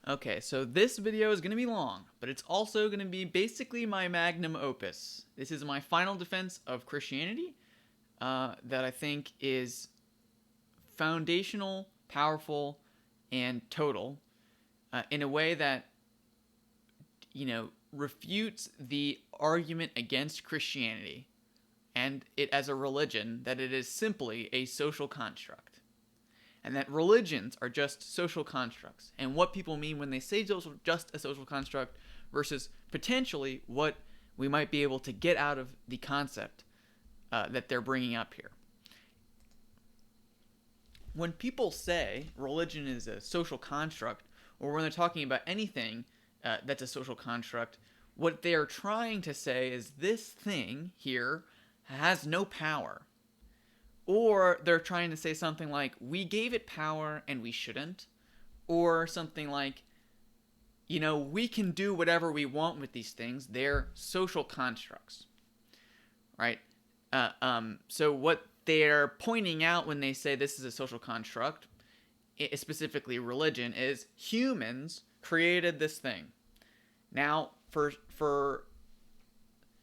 Okay, so this video is going to be long, but it's also going to be basically my magnum opus. This is my final defense of Christianity that I think is foundational, powerful, and total in a way that, refutes the argument against Christianity and it as a religion that it is simply a social construct. And that religions are just social constructs, and what people mean when they say just a social construct versus potentially what we might be able to get out of the concept that they're bringing up here. When people say religion is a social construct, or when they're talking about anything that's a social construct, what they are trying to say is this thing here has no power. Or they're trying to say something like, we gave it power and we shouldn't. Or something like, we can do whatever we want with these things. They're social constructs. Right? So what they're pointing out when they say this is a social construct, specifically religion, is humans created this thing. Now, for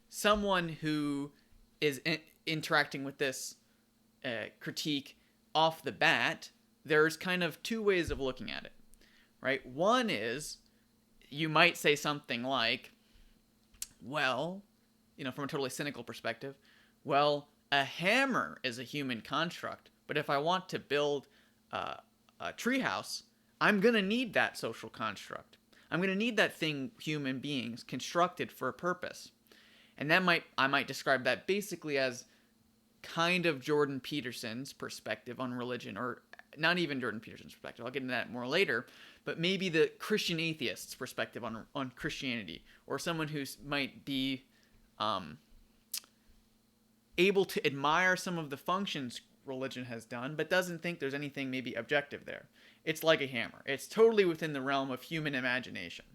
someone who is interacting with this critique off the bat, there's kind of two ways of looking at it, right? One is you might say something like, well, from a totally cynical perspective, well, a hammer is a human construct, but if I want to build a treehouse, I'm going to need that social construct. I'm going to need that thing human beings constructed for a purpose. And I might describe that basically as kind of Jordan Peterson's perspective on religion, or not even Jordan Peterson's perspective. I'll get into that more later, but maybe the Christian atheist's perspective on Christianity, or someone who might be able to admire some of the functions religion has done, but doesn't think there's anything maybe objective there. It's like a hammer. It's totally within the realm of human imagination,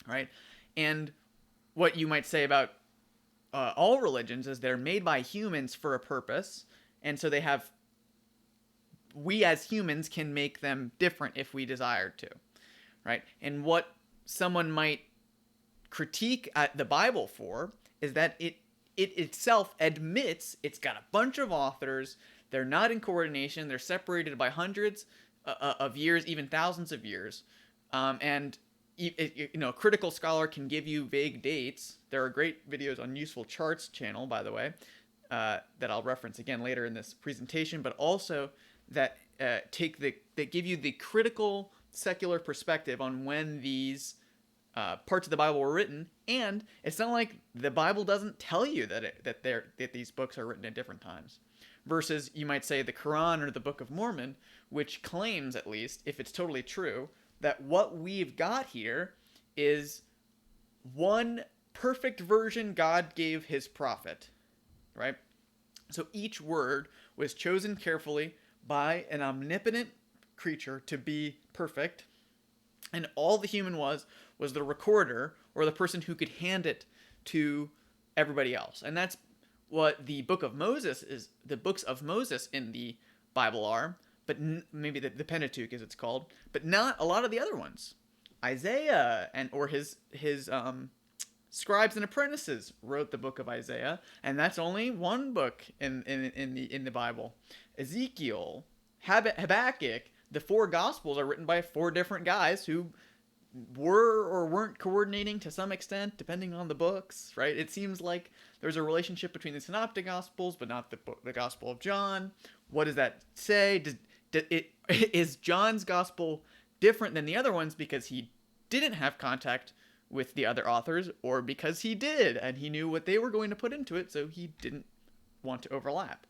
right? And what you might say about all religions is they're made by humans for a purpose, and so we as humans can make them different if we desired to, right? And what someone might critique the Bible for is that it itself admits it's got a bunch of authors, they're not in coordination, they're separated by hundreds of years, even thousands of years, and a critical scholar can give you vague dates. There are great videos on Useful Charts channel, by the way, that I'll reference again later in this presentation, but also that give you the critical secular perspective on when these parts of the Bible were written. And it's not like the Bible doesn't tell you that these books are written at different times. Versus, you might say, the Quran or the Book of Mormon, which claims, at least, if it's totally true, that what we've got here is one perfect version God gave his prophet, right? So each word was chosen carefully by an omnipotent creature to be perfect, and all the human was the recorder, or the person who could hand it to everybody else. And that's what the books of Moses in the Bible are, but maybe the Pentateuch, as it's called, but not a lot of the other ones. Isaiah or his scribes and apprentices wrote the book of Isaiah, and that's only one book in the Bible. Ezekiel, Habakkuk, the four Gospels are written by four different guys who were or weren't coordinating to some extent, depending on the books, right? It seems like there's a relationship between the Synoptic Gospels, but not the Gospel of John. What does that say? Is John's Gospel different than the other ones because he didn't have contact with the other authors, or because he did and he knew what they were going to put into it, so he didn't want to overlap?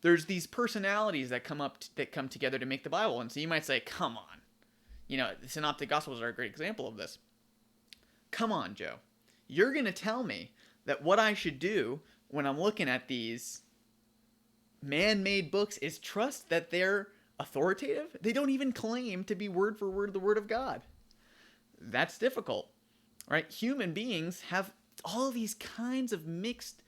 There's these personalities that come together to make the Bible, and so you might say, come on. The Synoptic Gospels are a great example of this. Come on, Joe. You're going to tell me that what I should do when I'm looking at these man-made books is trust that they're authoritative? They don't even claim to be word for word the Word of God. That's difficult, right? Human beings have all these kinds of mixed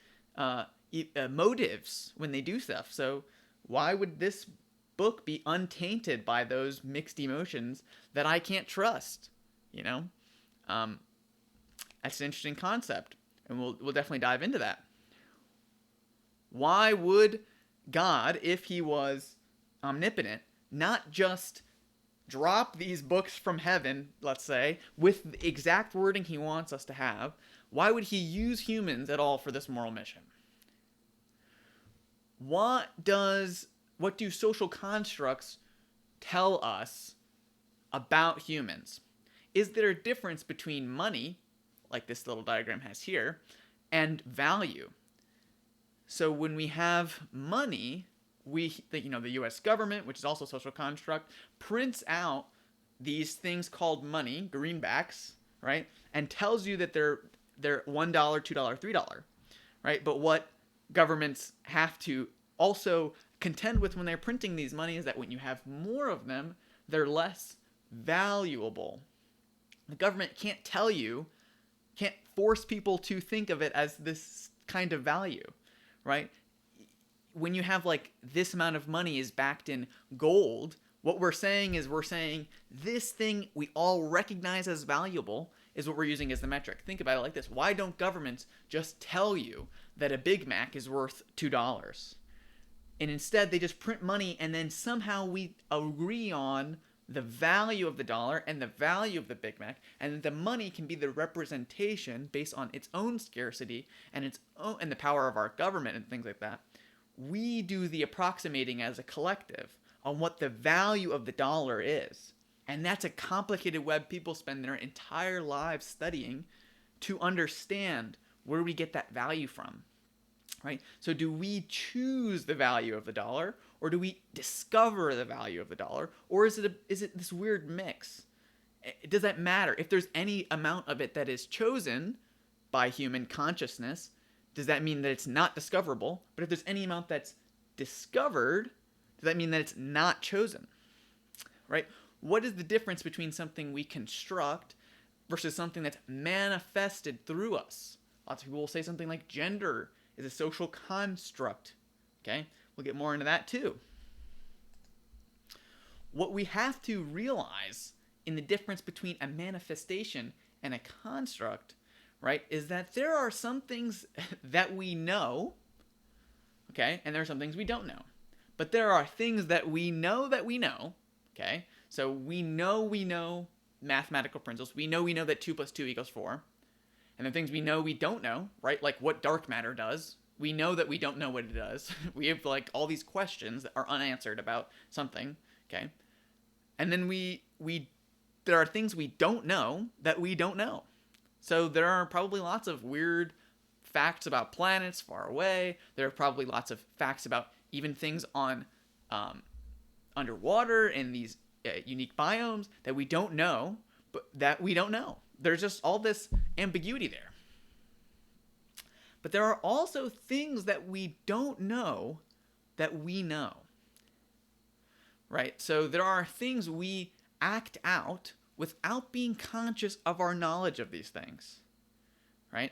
motives when they do stuff. So why would this book be untainted by those mixed emotions that I can't trust? You know, that's an interesting concept, and we'll definitely dive into that. Why would God, if he was omnipotent, not just drop these books from heaven, let's say, with the exact wording he wants us to have? Why would he use humans at all for this moral mission? What do social constructs tell us about humans? Is there a difference between money, like this little diagram has here, and value? So when we have money, the U.S. government, which is also a social construct, prints out these things called money, greenbacks, right, and tells you that they're $1, $2, $3, right? But what governments have to also contend with when they're printing these money is that when you have more of them, they're less valuable. The government can't force people to think of it as this kind of value, right? When you have like this amount of money is backed in gold, what we're saying is this thing we all recognize as valuable is what we're using as the metric. Think about it like this. Why don't governments just tell you that a Big Mac is worth $2? And instead they just print money, and then somehow we agree on the value of the dollar and the value of the Big Mac, and the money can be the representation based on its own scarcity and the power of our government and things like that. We do the approximating as a collective on what the value of the dollar is. And that's a complicated web people spend their entire lives studying to understand where we get that value from, right? So do we choose the value of the dollar, or do we discover the value of the dollar, or is it this weird mix? Does that matter? If there's any amount of it that is chosen by human consciousness, does that mean that it's not discoverable? But if there's any amount that's discovered, does that mean that it's not chosen? Right? What is the difference between something we construct versus something that's manifested through us? Lots of people will say something like gender is a social construct. Okay? We'll get more into that too. What we have to realize in the difference between a manifestation and a construct, right, is that there are some things that we know, okay, and there are some things we don't know. But there are things that we know, okay? So we know mathematical principles. We know that 2 + 2 = 4. And the things we know we don't know, right, like what dark matter does. We know that we don't know what it does. We have like all these questions that are unanswered about something, okay? And then there are things we don't know that we don't know. So there are probably lots of weird facts about planets far away. There are probably lots of facts about even things on underwater in these unique biomes that we don't know, but that we don't know. There's just all this ambiguity there. But there are also things that we don't know that we know. Right? So there are things we act out without being conscious of our knowledge of these things. Right?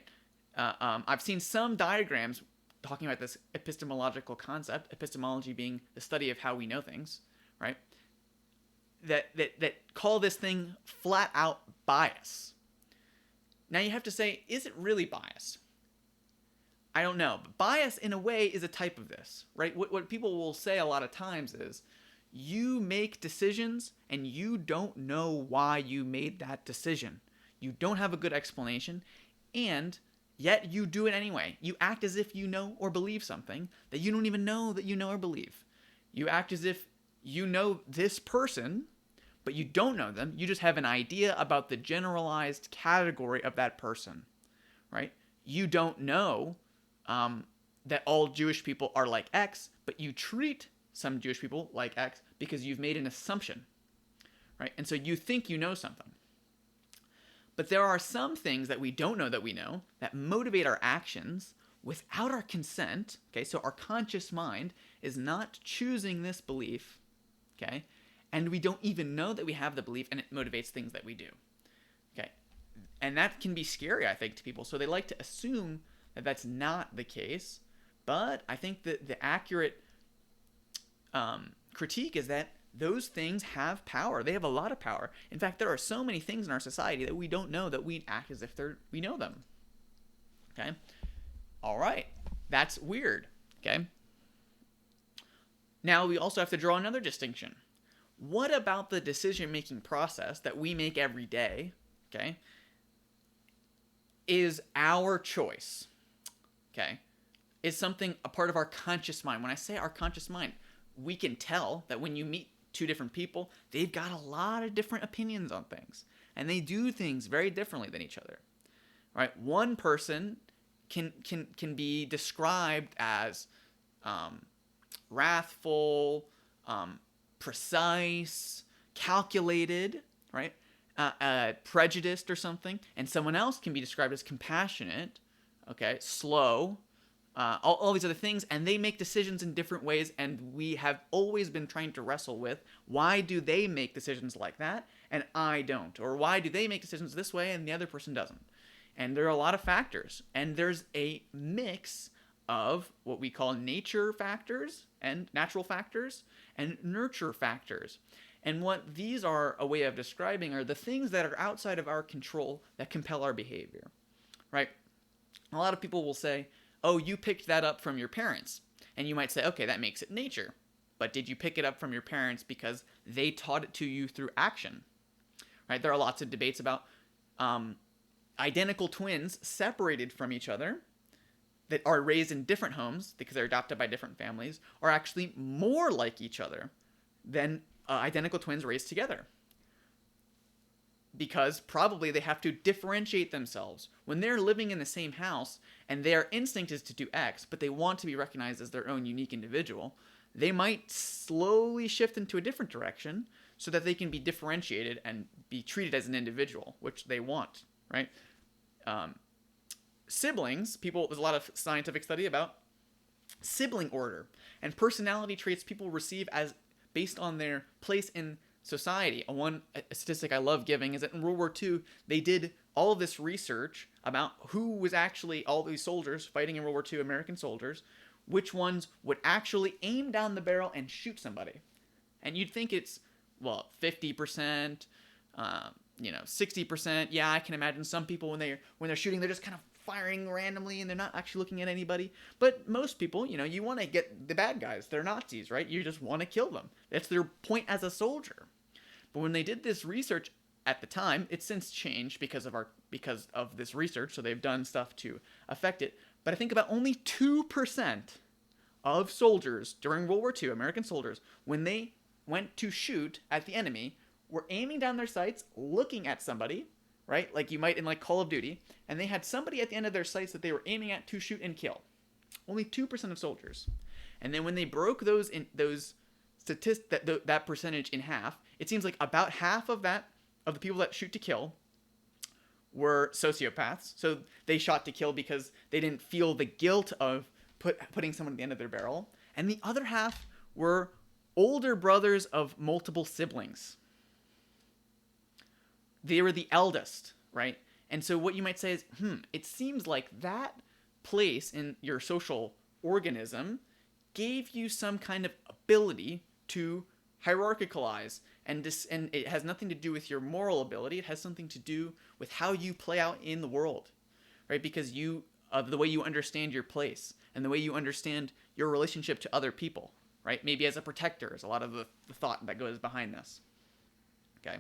I've seen some diagrams talking about this epistemological concept, epistemology being the study of how we know things, right? That call this thing flat out bias. Now you have to say, is it really bias? I don't know. But bias, in a way, is a type of this, right? What people will say a lot of times is, you make decisions and you don't know why you made that decision. You don't have a good explanation, and yet you do it anyway. You act as if you know or believe something that you don't even know that you know or believe. You act as if you know this person, but you don't know them. You just have an idea about the generalized category of that person, right? You don't know that all Jewish people are like X, but you treat some Jewish people like X because you've made an assumption, right? And so you think you know something. But there are some things that we don't know that motivate our actions without our consent, okay? So our conscious mind is not choosing this belief, okay? And we don't even know that we have the belief, and it motivates things that we do, okay? And that can be scary, I think, to people. So they like to assume that that's not the case. But I think that the accurate critique is that those things have power. They have a lot of power. In fact, there are so many things in our society that we don't know that we act as if we know them. Okay? All right. That's weird. Okay? Now we also have to draw another distinction. What about the decision-making process that we make every day, okay, is our choice, okay? Is something a part of our conscious mind. When I say our conscious mind, we can tell that when you meet two different people, they've got a lot of different opinions on things, and they do things very differently than each other, right? One person can be described as wrathful, precise, calculated, right? Prejudiced or something, and someone else can be described as compassionate, okay, slow, all these other things, and they make decisions in different ways, and we have always been trying to wrestle with, why do they make decisions like that and I don't? Or why do they make decisions this way and the other person doesn't? And there are a lot of factors, and there's a mix of what we call nature factors and natural factors and nurture factors. And what these are a way of describing are the things that are outside of our control that compel our behavior, right? A lot of people will say, oh, you picked that up from your parents. And you might say, okay, that makes it nature. But did you pick it up from your parents because they taught it to you through action, right? There are lots of debates about identical twins separated from each other that are raised in different homes because they're adopted by different families are actually more like each other than identical twins raised together. Because probably they have to differentiate themselves. When they're living in the same house and their instinct is to do X, but they want to be recognized as their own unique individual, they might slowly shift into a different direction so that they can be differentiated and be treated as an individual, which they want, right? Siblings, there's a lot of scientific study about sibling order and personality traits people receive as based on their place in society. A statistic I love giving is that in World War II, they did all of this research about who was actually, all these soldiers fighting in World War II, American soldiers, which ones would actually aim down the barrel and shoot somebody. And you'd think it's, 50%, 60%. Yeah, I can imagine some people when they're shooting, they're just kind of firing randomly and they're not actually looking at anybody. But most people, you want to get the bad guys. They're Nazis, right? You just want to kill them. That's their point as a soldier. But when they did this research at the time, it's since changed because of this research, so they've done stuff to affect it. But I think about only 2% of soldiers during World War II, American soldiers, when they went to shoot at the enemy, were aiming down their sights, looking at somebody, right? Like you might in like Call of Duty, and they had somebody at the end of their sights that they were aiming at to shoot and kill. Only 2% of soldiers. And then when they broke those statistics, that percentage in half, it seems like about half of the people that shoot to kill were sociopaths. So they shot to kill because they didn't feel the guilt of putting someone at the end of their barrel. And the other half were older brothers of multiple siblings. They were the eldest, right? And so what you might say is, it seems like that place in your social organism gave you some kind of ability to hierarchicalize, and it has nothing to do with your moral ability. It has something to do with how you play out in the world, right? Because the way you understand your place and the way you understand your relationship to other people, right? Maybe as a protector is a lot of the thought that goes behind this, okay?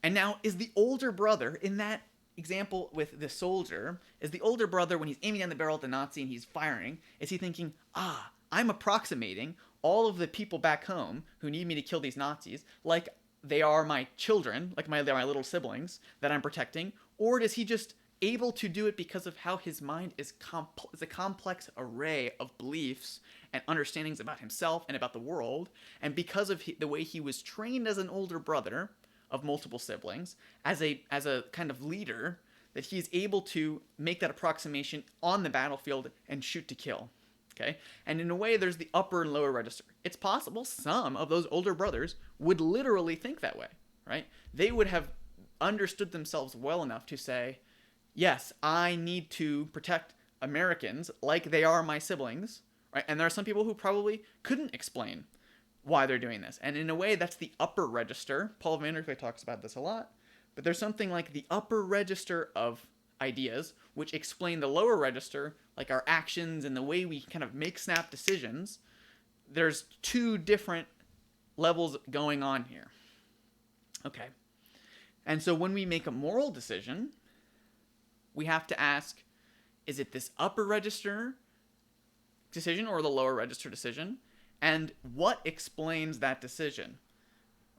And now, is the older brother, in that example with the soldier, is the older brother, when he's aiming down the barrel at the Nazi and he's firing, is he thinking, I'm approximating all of the people back home who need me to kill these Nazis like they are my children, like they're my little siblings that I'm protecting? Or is he just able to do it because of how his mind is a complex array of beliefs and understandings about himself and about the world, and because of the way he was trained as an older brother of multiple siblings, as a kind of leader, that he's able to make that approximation on the battlefield and shoot to kill, okay? And in a way, there's the upper and lower register. It's possible some of those older brothers would literally think that way, right? They would have understood themselves well enough to say, yes, I need to protect Americans like they are my siblings, right? And there are some people who probably couldn't explain why they're doing this. And in a way, that's the upper register. Paul van der Kuyt talks about this a lot. But there's something like the upper register of ideas, which explain the lower register, like our actions and the way we kind of make snap decisions. There's two different levels going on here. Okay. And so when we make a moral decision, we have to ask, is it this upper register decision or the lower register decision? And what explains that decision?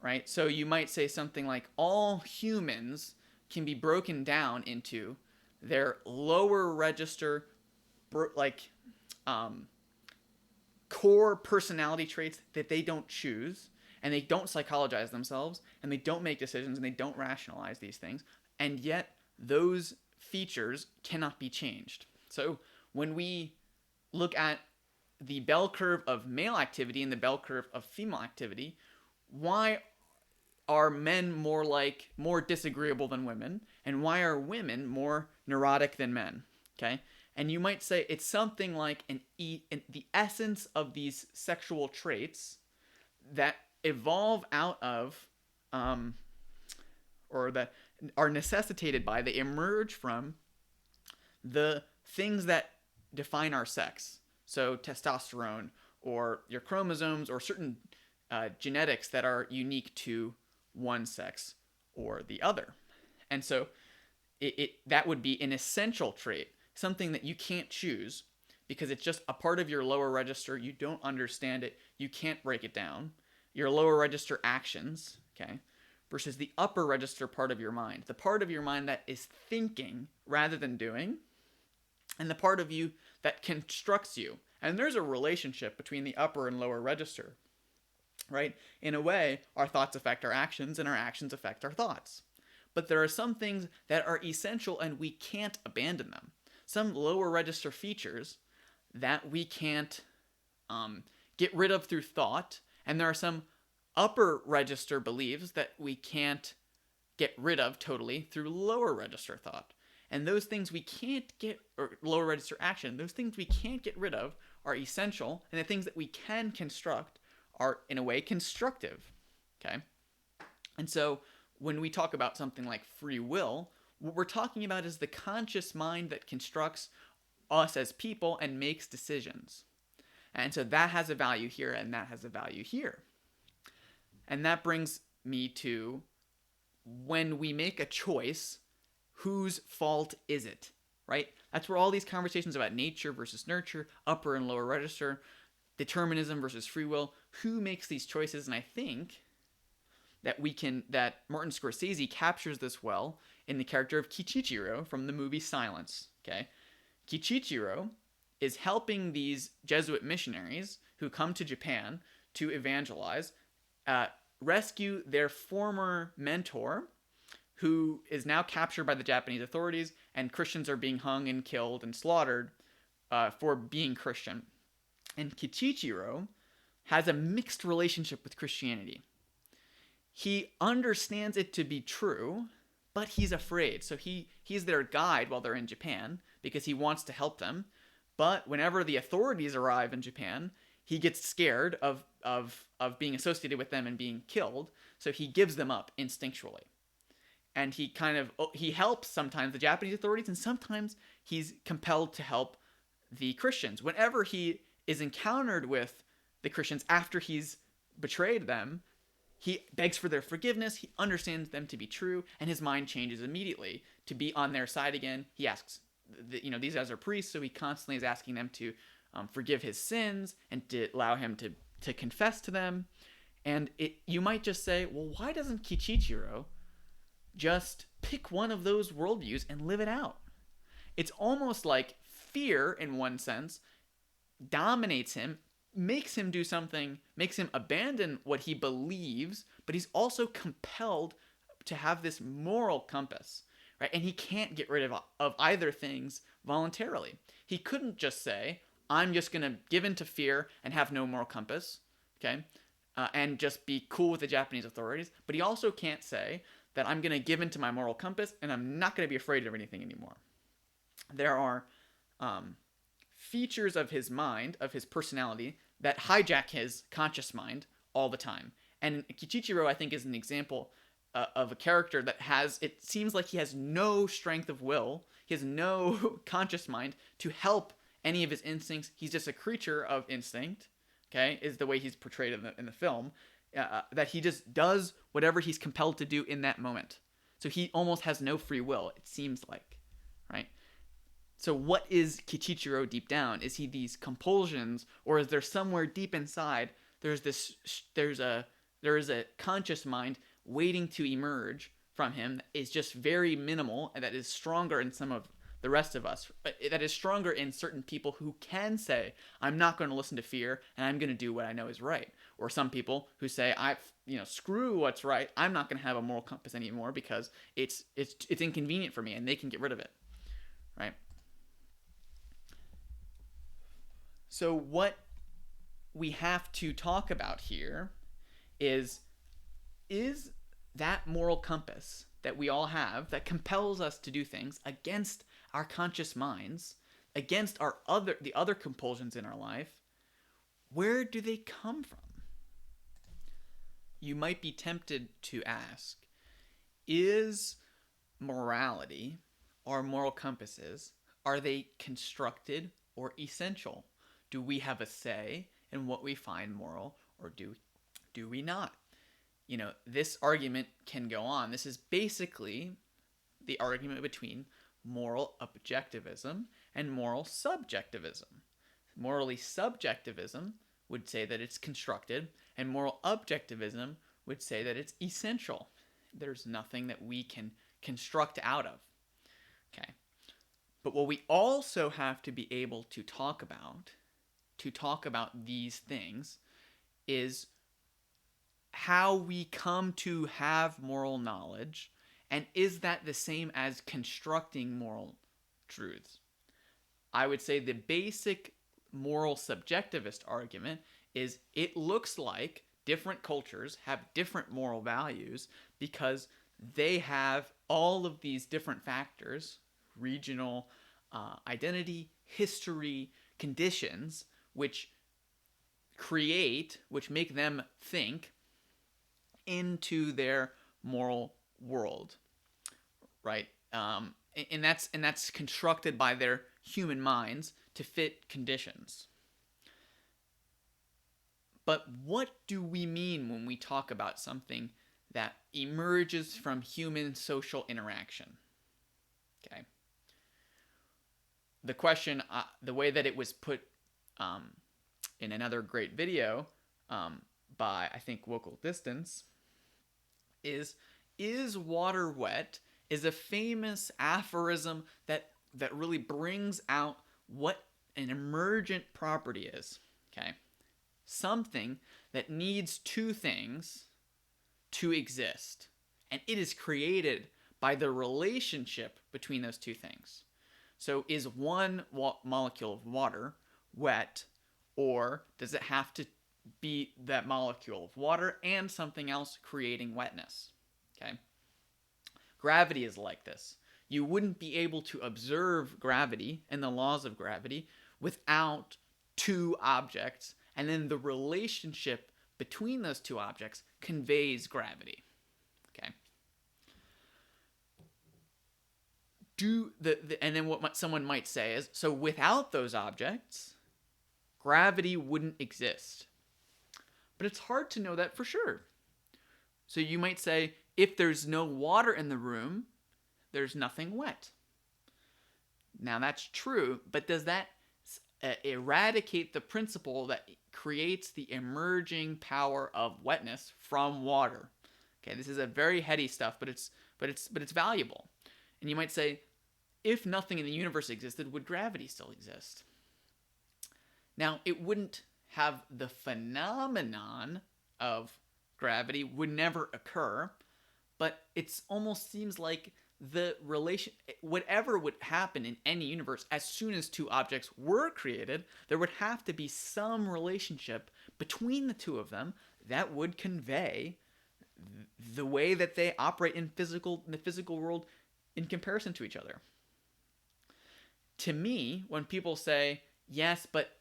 Right? So you might say something like, all humans can be broken down into their lower register, core personality traits that they don't choose, and they don't psychologize themselves, and they don't make decisions, and they don't rationalize these things, and yet those features cannot be changed. So when we look at the bell curve of male activity and the bell curve of female activity, why are men more disagreeable than women, and why are women more neurotic than men? Okay, and you might say it's something like the essence of these sexual traits that evolve out of, or that are necessitated by, they emerge from the things that define our sex. So testosterone, or your chromosomes, or certain genetics that are unique to one sex or the other. And so that would be an essential trait, something that you can't choose because it's just a part of your lower register. You don't understand it. You can't break it down. Your lower register actions, okay, versus the upper register part of your mind, the part of your mind that is thinking rather than doing, and the part of you that constructs you. And there's a relationship between the upper and lower register, right? In a way, our thoughts affect our actions, and our actions affect our thoughts. But there are some things that are essential, and we can't abandon them. Some lower register features that we can't get rid of through thought, and there are some upper register beliefs that we can't get rid of totally through lower register thought. And those things we can't get, or lower register action, those things we can't get rid of are essential, and the things that we can construct are, in a way, constructive. Okay? And so when we talk about something like free will, what we're talking about is the conscious mind that constructs us as people and makes decisions. And so that has a value here, and that has a value here. And that brings me to, when we make a choice, whose fault is it, right? That's where all these conversations about nature versus nurture, upper and lower register, determinism versus free will, who makes these choices? And I think that Martin Scorsese captures this well in the character of Kichichiro from the movie Silence, okay? Kichichiro is helping these Jesuit missionaries who come to Japan to evangelize, rescue their former mentor, who is now captured by the Japanese authorities, and Christians are being hung and killed and slaughtered for being Christian. And Kichichiro has a mixed relationship with Christianity. He understands it to be true, but he's afraid. So he's their guide while they're in Japan because he wants to help them. But whenever the authorities arrive in Japan, he gets scared of being associated with them and being killed. So he gives them up instinctually. And he helps sometimes the Japanese authorities, and sometimes he's compelled to help the Christians. Whenever he is encountered with the Christians after he's betrayed them, he begs for their forgiveness, he understands them to be true, and his mind changes immediately to be on their side again. He asks, these guys are priests, so he constantly is asking them to forgive his sins and to allow him to confess to them. And you might just say, well, why doesn't Kichichiro just pick one of those worldviews and live it out? It's almost like fear, in one sense, dominates him, makes him do something, makes him abandon what he believes, but he's also compelled to have this moral compass, right? And he can't get rid of either things voluntarily. He couldn't just say, I'm just going to give in to fear and have no moral compass, okay, and just be cool with the Japanese authorities. But he also can't say that I'm going to give in to my moral compass and I'm not going to be afraid of anything anymore. There are features of his mind, of his personality, that hijack his conscious mind all the time. And Kichichiro, I think, is an example of a character that it seems like he has no strength of will, he has no conscious mind to help any of his instincts. He's just a creature of instinct, okay, is the way he's portrayed in the film, that he just does whatever he's compelled to do in that moment. So he almost has no free will, it seems like, right? So what is Kichichiro deep down? Is he these compulsions, or is there somewhere deep inside there is a conscious mind waiting to emerge from him that is just very minimal and that is stronger in some of the rest of us, that is stronger in certain people who can say, I'm not going to listen to fear and I'm going to do what I know is right. Or some people who say, screw what's right, I'm not going to have a moral compass anymore because it's inconvenient for me, and they can get rid of it, right? So what we have to talk about here is that moral compass that we all have that compels us to do things against our conscious minds, against the other compulsions in our life, where do they come from? You might be tempted to ask, is morality, or moral compasses, are they constructed or essential? Do we have a say in what we find moral, or do we not? This argument can go on. This is basically the argument between moral objectivism and moral subjectivism. Morally subjectivism would say that it's constructed, and moral objectivism would say that it's essential. There's nothing that we can construct out of. Okay. But what we also have to be able to talk about these things, is how we come to have moral knowledge, and is that the same as constructing moral truths? I would say the basic moral subjectivist argument is it looks like different cultures have different moral values because they have all of these different factors, regional identity, history, conditions, which make them think into their moral world, right? And that's constructed by their human minds to fit conditions. But what do we mean when we talk about something that emerges from human social interaction? Okay. The question, the way that it was put in another great video by, I think, Local Distance, is water wet? Is a famous aphorism that really brings out what an emergent property is. Okay. Something that needs two things to exist, and it is created by the relationship between those two things. So is one molecule of water wet, or does it have to be that molecule of water and something else creating wetness? Okay. Gravity is like this. You wouldn't be able to observe gravity and the laws of gravity without two objects, and then the relationship between those two objects conveys gravity. Okay. And then what someone might say is, so without those objects, gravity wouldn't exist. But it's hard to know that for sure. So you might say, if there's no water in the room, there's nothing wet. Now that's true, but does that eradicate the principle that creates the emerging power of wetness from water? Okay, this is a very heady stuff, but it's valuable. And you might say, if nothing in the universe existed, would gravity still exist? Now, it wouldn't have the phenomenon of gravity, would never occur, but it almost seems like the relation, whatever would happen in any universe, as soon as two objects were created, there would have to be some relationship between the two of them that would convey the way that they operate in the physical world in comparison to each other. To me, when people say, yes, but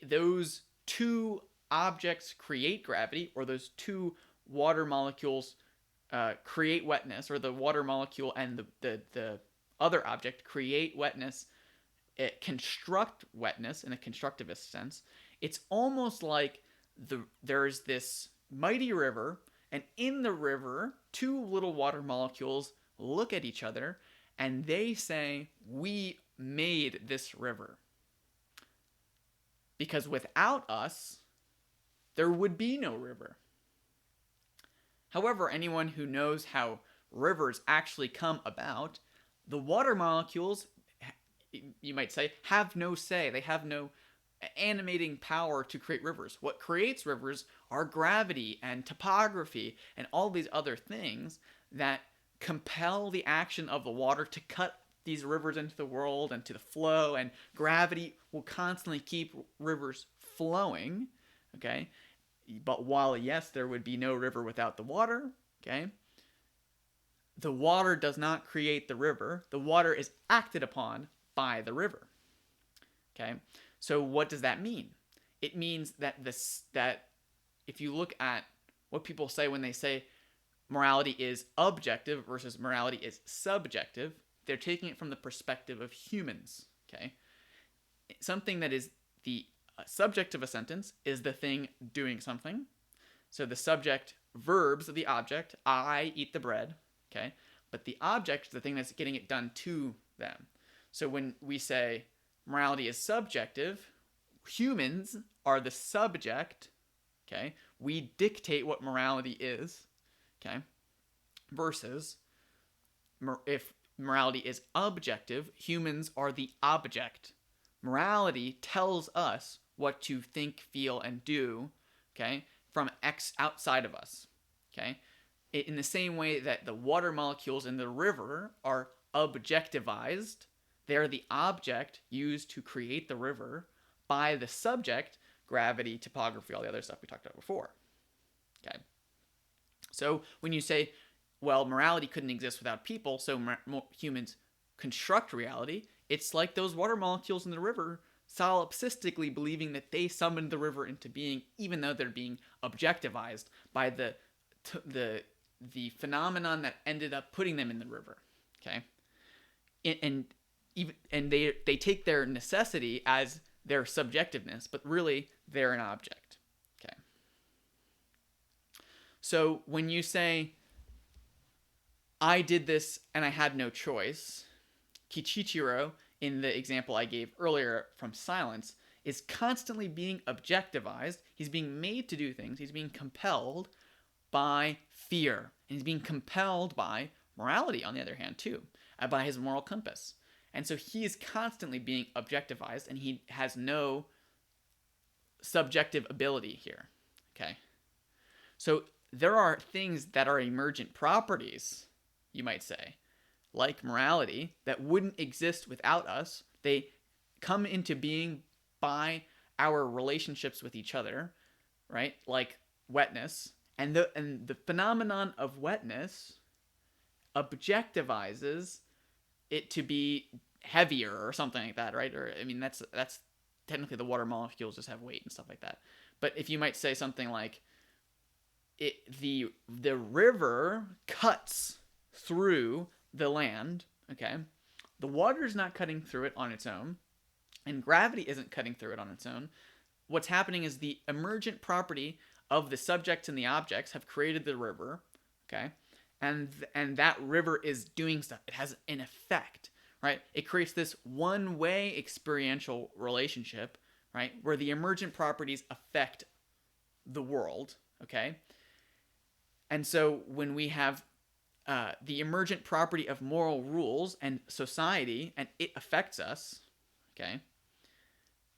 those two objects create gravity, or those two water molecules create wetness, or the water molecule and the other object create wetness, construct wetness in a constructivist sense, it's almost like there's this mighty river, and in the river, two little water molecules look at each other, and they say, "We made this river. Because without us, there would be no river." However, anyone who knows how rivers actually come about, the water molecules, you might say, have no say. They have no animating power to create rivers. What creates rivers are gravity and topography and all these other things that compel the action of the water to cut these rivers into the world and to the flow, and gravity will constantly keep rivers flowing, okay? But while, yes, there would be no river without the water, okay, the water does not create the river. The water is acted upon by the river, okay? So what does that mean? It means that that if you look at what people say when they say morality is objective versus morality is subjective, they're taking it from the perspective of humans, okay? Something that is the subject of a sentence is the thing doing something. So the subject verbs the object, I eat the bread, okay? But the object is the thing that's getting it done to them. So when we say morality is subjective, humans are the subject, okay? We dictate what morality is, okay? Versus if morality is objective, humans are the object. Morality tells us what to think, feel, and do, okay, from outside of us, okay? In the same way that the water molecules in the river are objectivized, they're the object used to create the river by the subject, gravity, topography, all the other stuff we talked about before, okay? So when you say, well, morality couldn't exist without people, so humans construct reality, it's like those water molecules in the river solipsistically believing that they summoned the river into being, even though they're being objectivized by the phenomenon that ended up putting them in the river, okay? And they take their necessity as their subjectiveness, but really they're an object, okay? So when you say, I did this and I had no choice, Kichichiro, in the example I gave earlier from Silence, is constantly being objectivized. He's being made to do things. He's being compelled by fear. And he's being compelled by morality, on the other hand, too, by his moral compass. And so he is constantly being objectivized, and he has no subjective ability here, okay? So there are things that are emergent properties, you might say, like morality, that wouldn't exist without us. They come into being by our relationships with each other, right? Like wetness. And the phenomenon of wetness objectivizes it to be heavier or something like that, right? Or I mean, that's technically the water molecules just have weight and stuff like that. But if you might say something like, the river cuts through the land, okay? The water's not cutting through it on its own, and gravity isn't cutting through it on its own. What's happening is the emergent property of the subjects and the objects have created the river, okay? And that river is doing stuff. It has an effect, right? It creates this one-way experiential relationship, right? Where the emergent properties affect the world, okay? And so when we have the emergent property of moral rules and society, and it affects us, okay,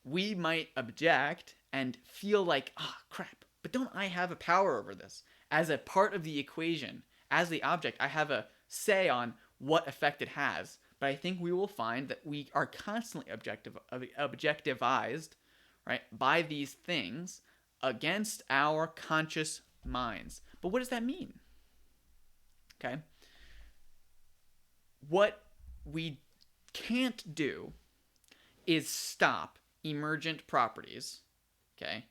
we might object and feel like, crap, but don't I have a power over this? As a part of the equation, as the object, I have a say on what effect it has. But I think we will find that we are constantly objectivized, right, by these things against our conscious minds. But what does that mean? Okay? What we can't do is stop emergent properties, okay,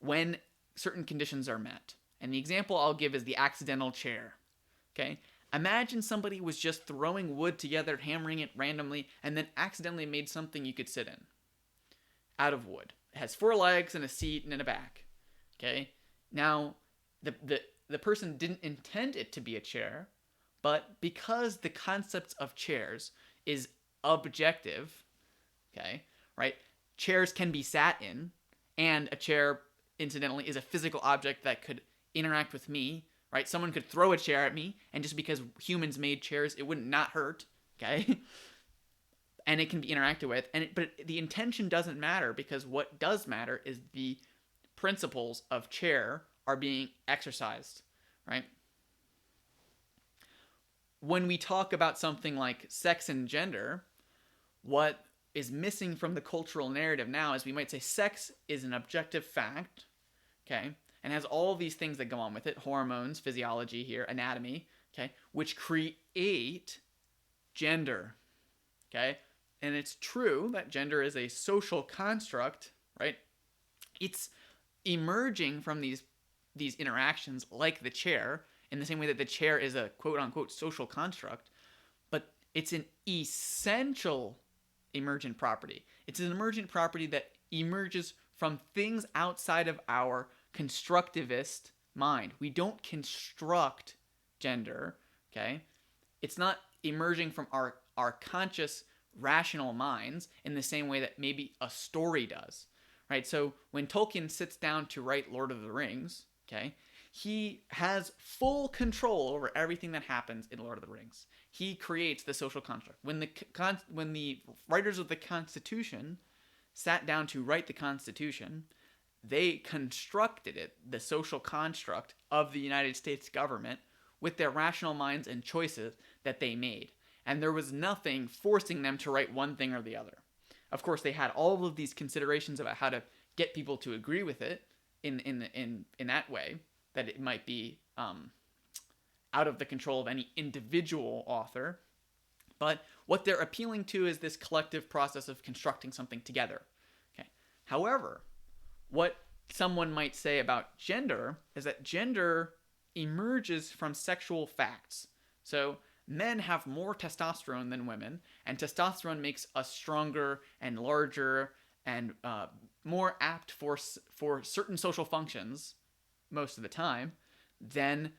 when certain conditions are met. And the example I'll give is the accidental chair. Okay? Imagine somebody was just throwing wood together, hammering it randomly, and then accidentally made something you could sit in out of wood. It has 4 legs and a seat and a back. Okay? Now, the person didn't intend it to be a chair, but because the concept of chairs is objective, okay, right? Chairs can be sat in, and a chair, incidentally, is a physical object that could interact with me, right? Someone could throw a chair at me, and just because humans made chairs, it wouldn't not hurt, okay? And it can be interacted with, but the intention doesn't matter, because what does matter is the principles of chair are being exercised, right? When we talk about something like sex and gender, what is missing from the cultural narrative now is we might say sex is an objective fact, okay, and has all these things that go on with it, hormones, physiology here, anatomy, okay, which create gender, okay? And it's true that gender is a social construct, right? It's emerging from these interactions like the chair, in the same way that the chair is a quote-unquote social construct, but it's an essential emergent property. It's an emergent property that emerges from things outside of our constructivist mind. We don't construct gender, okay? It's not emerging from our conscious, rational minds in the same way that maybe a story does, right? So when Tolkien sits down to write Lord of the Rings, okay, he has full control over everything that happens in Lord of the Rings. He creates the social construct. When the writers of the Constitution sat down to write the Constitution, they constructed it, the social construct of the United States government, with their rational minds and choices that they made. And there was nothing forcing them to write one thing or the other. Of course, they had all of these considerations about how to get people to agree with it in that way, that it might be out of the control of any individual author. But what they're appealing to is this collective process of constructing something together. Okay. However, what someone might say about gender is that gender emerges from sexual facts. So men have more testosterone than women, and testosterone makes us stronger and larger and more apt for certain social functions most of the time than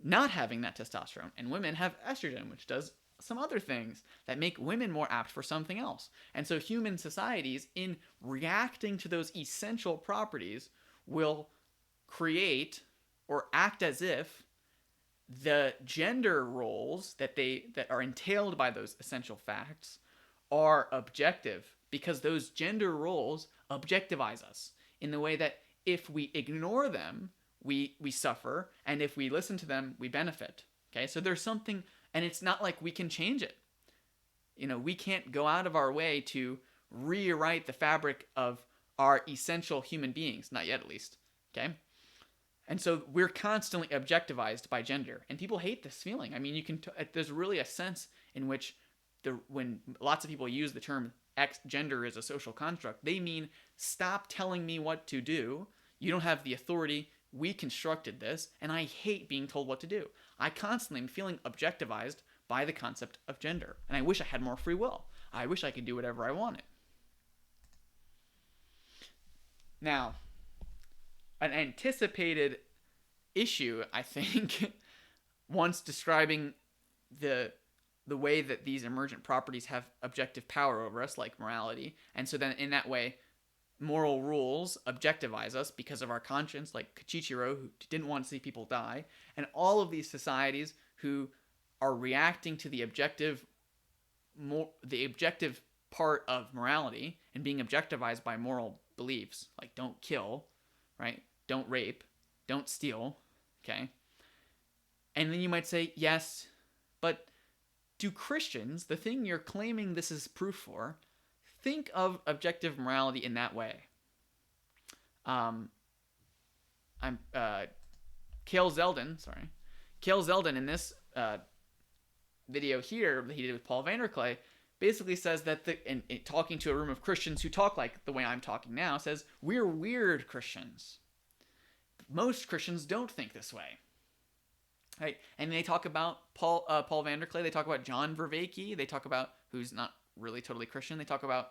not having that testosterone. And women have estrogen, which does some other things that make women more apt for something else. And so human societies, in reacting to those essential properties, will create or act as if the gender roles that are entailed by those essential facts are objective, because those gender roles objectivize us in the way that if we ignore them, we suffer, and if we listen to them, we benefit. Okay, so there's something, and it's not like we can change it. You know, we can't go out of our way to rewrite the fabric of our essential human beings, not yet at least. Okay, and so we're constantly objectivized by gender, and people hate this feeling. I mean, there's really a sense in which when lots of people use the term gender is a social construct, they mean stop telling me what to do. You don't have the authority. We constructed this, and I hate being told what to do. I constantly am feeling objectivized by the concept of gender, and I wish I had more free will. I wish I could do whatever I wanted. Now, an anticipated issue, I think, once describing the way that these emergent properties have objective power over us, like morality, and so then in that way, moral rules objectivize us because of our conscience, like Kichichiro, who didn't want to see people die, and all of these societies who are reacting to the objective part of morality and being objectivized by moral beliefs, like don't kill, right? Don't rape, don't steal, okay? And then you might say, yes, but do Christians, the thing you're claiming this is proof for, think of objective morality in that way? Cale Zeldin in this video here that he did with Paul Vanderklay basically says that talking to a room of Christians who talk like the way I'm talking now, says we're weird Christians. most Christians don't think this way. Right? And they talk about Paul Vanderklay. They talk about John Vervaeke. They talk about, who's not really totally Christian. They talk about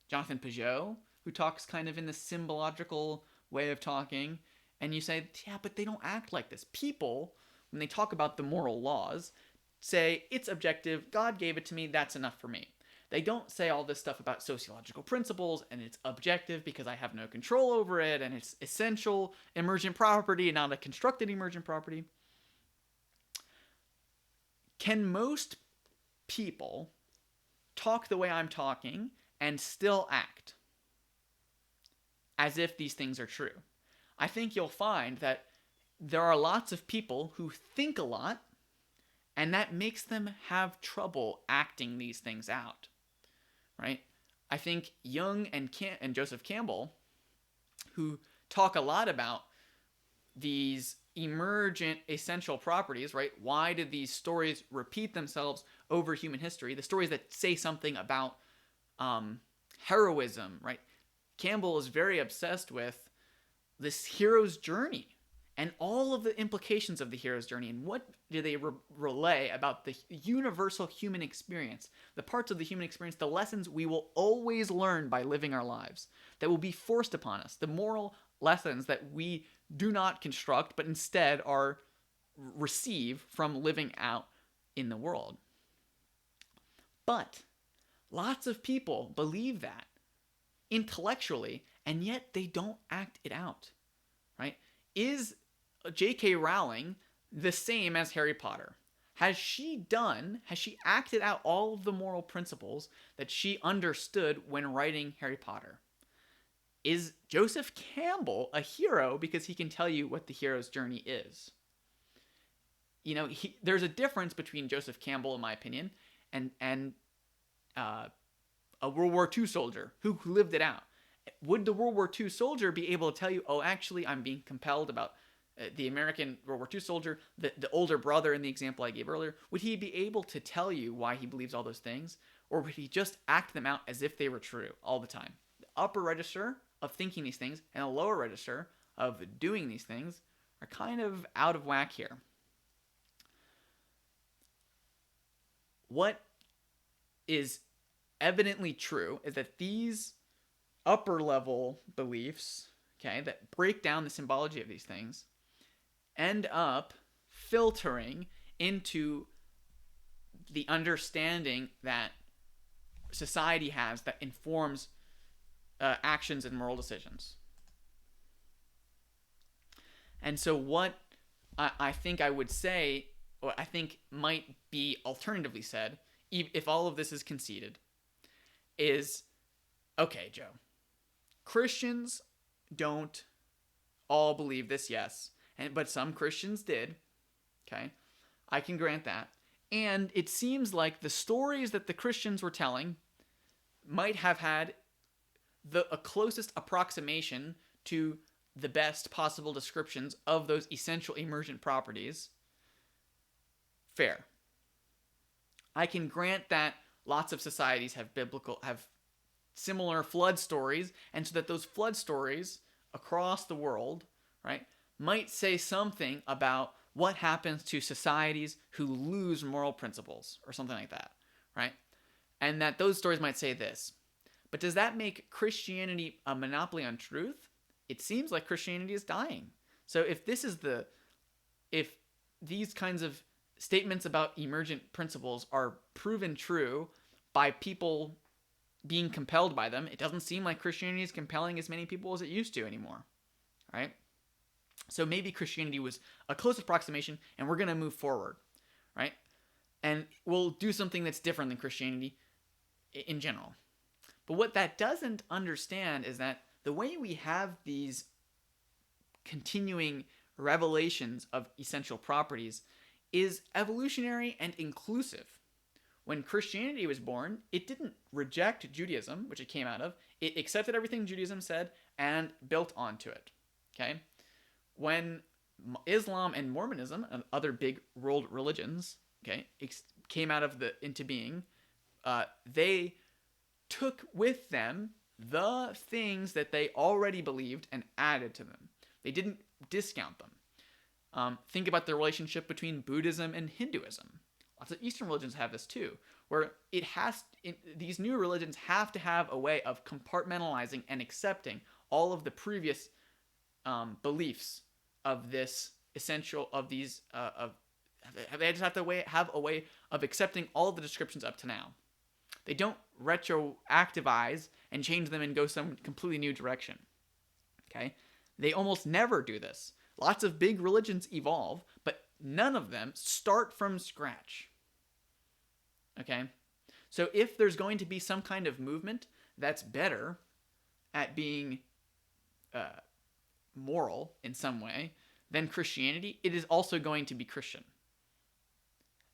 Jonathan Peugeot, who talks kind of in the symbological way of talking. And you say, yeah, but they don't act like this. People, when they talk about the moral laws, say, it's objective, God gave it to me, that's enough for me. They don't say all this stuff about sociological principles, and it's objective because I have no control over it, and it's essential emergent property and not a constructed emergent property. Can most people talk the way I'm talking and still act as if these things are true? I think you'll find that there are lots of people who think a lot, and that makes them have trouble acting these things out, right? I think Jung and Joseph Campbell, who talk a lot about these emergent essential properties, right? Why did these stories repeat themselves over human history? The stories that say something about heroism, right? Campbell is very obsessed with this hero's journey and all of the implications of the hero's journey, and what do they relay about the universal human experience, the parts of the human experience, the lessons we will always learn by living our lives, that will be forced upon us, the moral lessons that we do not construct, but instead are receive from living out in the world. But lots of people believe that intellectually, and yet they don't act it out, right? Is J.K. Rowling the same as Harry Potter? Has she acted out all of the moral principles that she understood when writing Harry Potter? Is Joseph Campbell a hero because he can tell you what the hero's journey is? You know, there's a difference between Joseph Campbell, in my opinion, and a World War II soldier who lived it out. Would the World War II soldier be able to tell you, oh, actually, I'm being compelled about the American World War II soldier, the older brother in the example I gave earlier? Would he be able to tell you why he believes all those things? Or would he just act them out as if they were true all the time? The upper register of thinking these things and a lower register of doing these things are kind of out of whack here. What is evidently true is that these upper level beliefs, okay, that break down the symbology of these things, end up filtering into the understanding that society has that informs actions and moral decisions. And so what I think I would say, or I think might be alternatively said, if all of this is conceded, is, okay, Joe, Christians don't all believe this, yes, but some Christians did, okay? I can grant that. And it seems like the stories that the Christians were telling might have had a closest approximation to the best possible descriptions of those essential emergent properties. Fair. I can grant that lots of societies have similar flood stories, and so that those flood stories across the world, right, might say something about what happens to societies who lose moral principles or something like that, right? And that those stories might say this. But does that make Christianity a monopoly on truth? It seems like Christianity is dying. So if these kinds of statements about emergent principles are proven true by people being compelled by them, it doesn't seem like Christianity is compelling as many people as it used to anymore, right? So maybe Christianity was a close approximation, and we're going to move forward, right? And we'll do something that's different than Christianity in general. But what that doesn't understand is that the way we have these continuing revelations of essential properties is evolutionary and inclusive. When Christianity was born, it didn't reject Judaism, which it came out of. It accepted everything Judaism said and built onto it, okay? When Islam and Mormonism and other big world religions, okay, came out of into being, they took with them the things that they already believed and added to them. They didn't discount them. Think about the relationship between Buddhism and Hinduism. Lots of Eastern religions have this too, where these new religions have to have a way of compartmentalizing and accepting all of the previous beliefs of this essential of these they just have to have a way of accepting all the descriptions up to now. They don't retroactivize and change them and go some completely new direction. Okay? They almost never do this. Lots of big religions evolve, but none of them start from scratch. Okay? So if there's going to be some kind of movement that's better at being moral in some way than Christianity, it is also going to be Christian.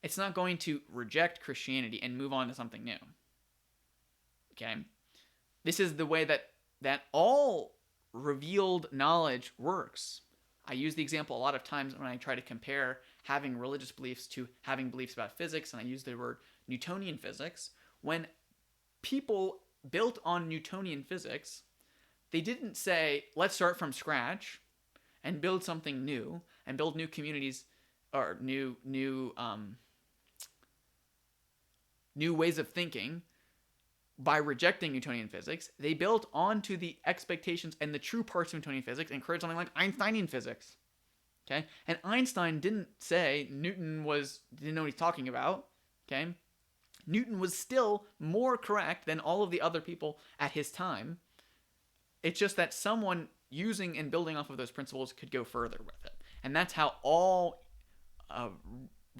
It's not going to reject Christianity and move on to something new. Okay? This is the way that all revealed knowledge works. I use the example a lot of times when I try to compare having religious beliefs to having beliefs about physics, and I use the word Newtonian physics. When people built on Newtonian physics, they didn't say, let's start from scratch and build something new and build new communities or new ways of thinking by rejecting Newtonian physics. They built onto the expectations and the true parts of Newtonian physics and created something like Einsteinian physics. Okay? And Einstein didn't say Newton didn't know what he's talking about. Okay? Newton was still more correct than all of the other people at his time. It's just that someone using and building off of those principles could go further with it. And that's how all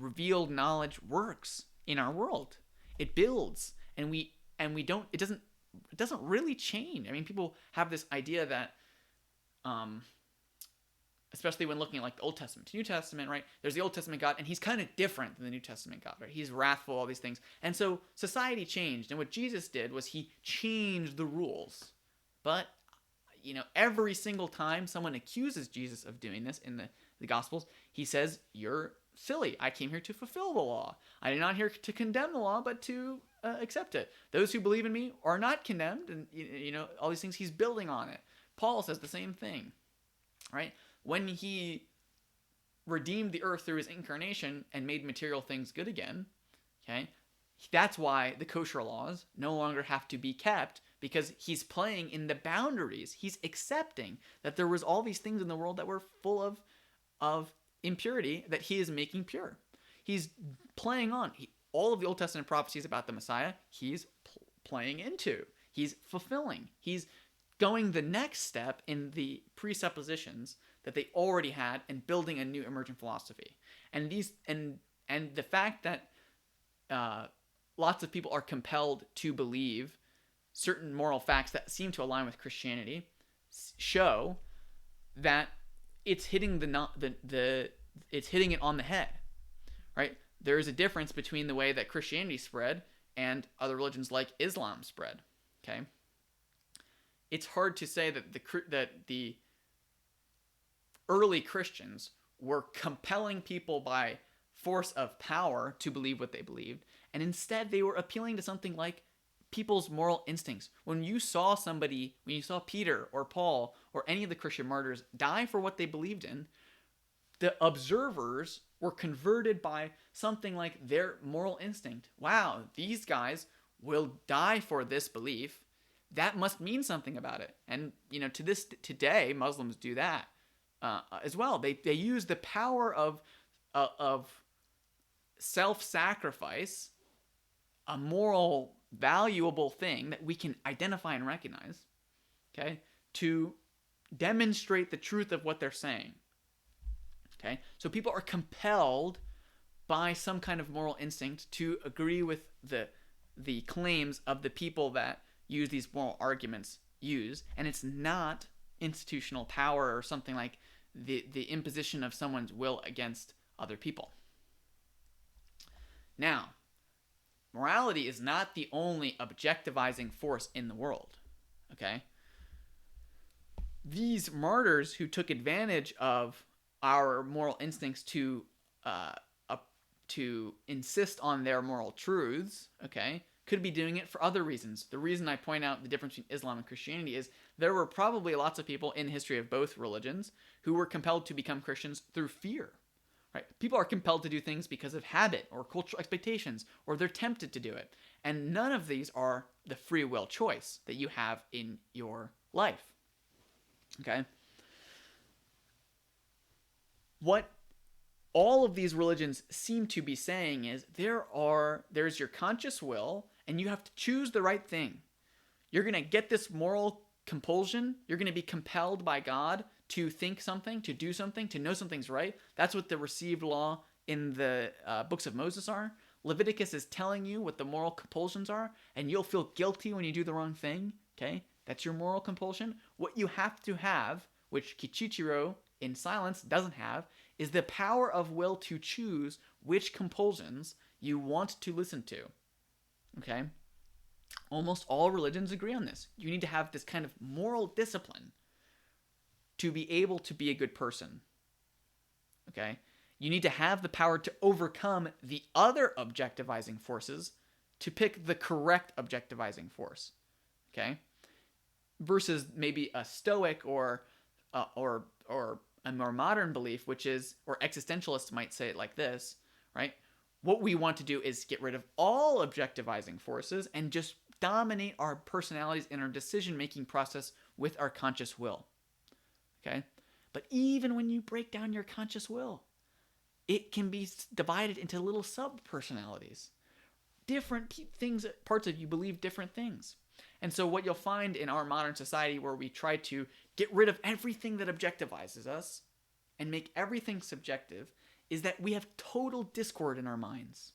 revealed knowledge works in our world. It builds, and we don't. It doesn't really change. I mean, people have this idea that, especially when looking at like the Old Testament to New Testament, right? There's the Old Testament God, and he's kind of different than the New Testament God, right? He's wrathful, all these things, and so society changed, and what Jesus did was he changed the rules. But every single time someone accuses Jesus of doing this in the Gospels, he says, "You're silly. I came here to fulfill the law. I did not here to condemn the law, but to accept it. Those who believe in me are not condemned," and all these things. He's building on it. Paul says the same thing, right? When he redeemed the earth through his incarnation and made material things good again, okay, that's why the kosher laws no longer have to be kept, because he's playing in the boundaries. He's accepting that there was all these things in the world that were full of impurity that he is making pure. He's playing on all of the Old Testament prophecies about the Messiah. He's playing into. He's fulfilling. He's going the next step in the presuppositions that they already had and building a new emergent philosophy. And the fact that lots of people are compelled to believe certain moral facts that seem to align with Christianity show that it's hitting it's hitting it on the head, right? There is a difference between the way that Christianity spread and other religions like Islam spread. Okay, it's hard to say that the early Christians were compelling people by force of power to believe what they believed, and instead they were appealing to something like people's moral instincts. When you saw Peter or Paul or any of the Christian martyrs die for what they believed in, the observers were converted by something like their moral instinct. Wow, these guys will die for this belief. That must mean something about it. And today Muslims do that as well. They use the power of self-sacrifice, a moral valuable thing that we can identify and recognize, okay, to demonstrate the truth of what they're saying. Okay, so people are compelled by some kind of moral instinct to agree with the claims of the people that use these moral arguments and it's not institutional power or something like the imposition of someone's will against other people. Now, morality is not the only objectivizing force in the world, okay? These martyrs who took advantage of our moral instincts to insist on their moral truths, okay, could be doing it for other reasons. The reason I point out the difference between Islam and Christianity is there were probably lots of people in the history of both religions who were compelled to become Christians through fear. Right? People are compelled to do things because of habit or cultural expectations, or they're tempted to do it. And none of these are the free will choice that you have in your life. Okay? What all of these religions seem to be saying is there's your conscious will, and you have to choose the right thing. You're going to get this moral compulsion. You're going to be compelled by God to think something, to do something, to know something's right. That's what the received law in the books of Moses are. Leviticus is telling you what the moral compulsions are, and you'll feel guilty when you do the wrong thing. Okay? That's your moral compulsion. What you have to have, which Kichichiro in silence doesn't have, is the power of will to choose which compulsions you want to listen to. Okay? Almost all religions agree on this. You need to have this kind of moral discipline to be able to be a good person. Okay? You need to have the power to overcome the other objectivizing forces to pick the correct objectivizing force. Okay? Versus maybe a Stoic or a more modern belief, which is, or existentialists might say it like this, right? What we want to do is get rid of all objectivizing forces and just dominate our personalities and our decision-making process with our conscious will. Okay? But even when you break down your conscious will, it can be divided into little sub-personalities. Different things, parts of you believe different things. And so what you'll find in our modern society, where we try to get rid of everything that objectivizes us and make everything subjective, is that we have total discord in our minds.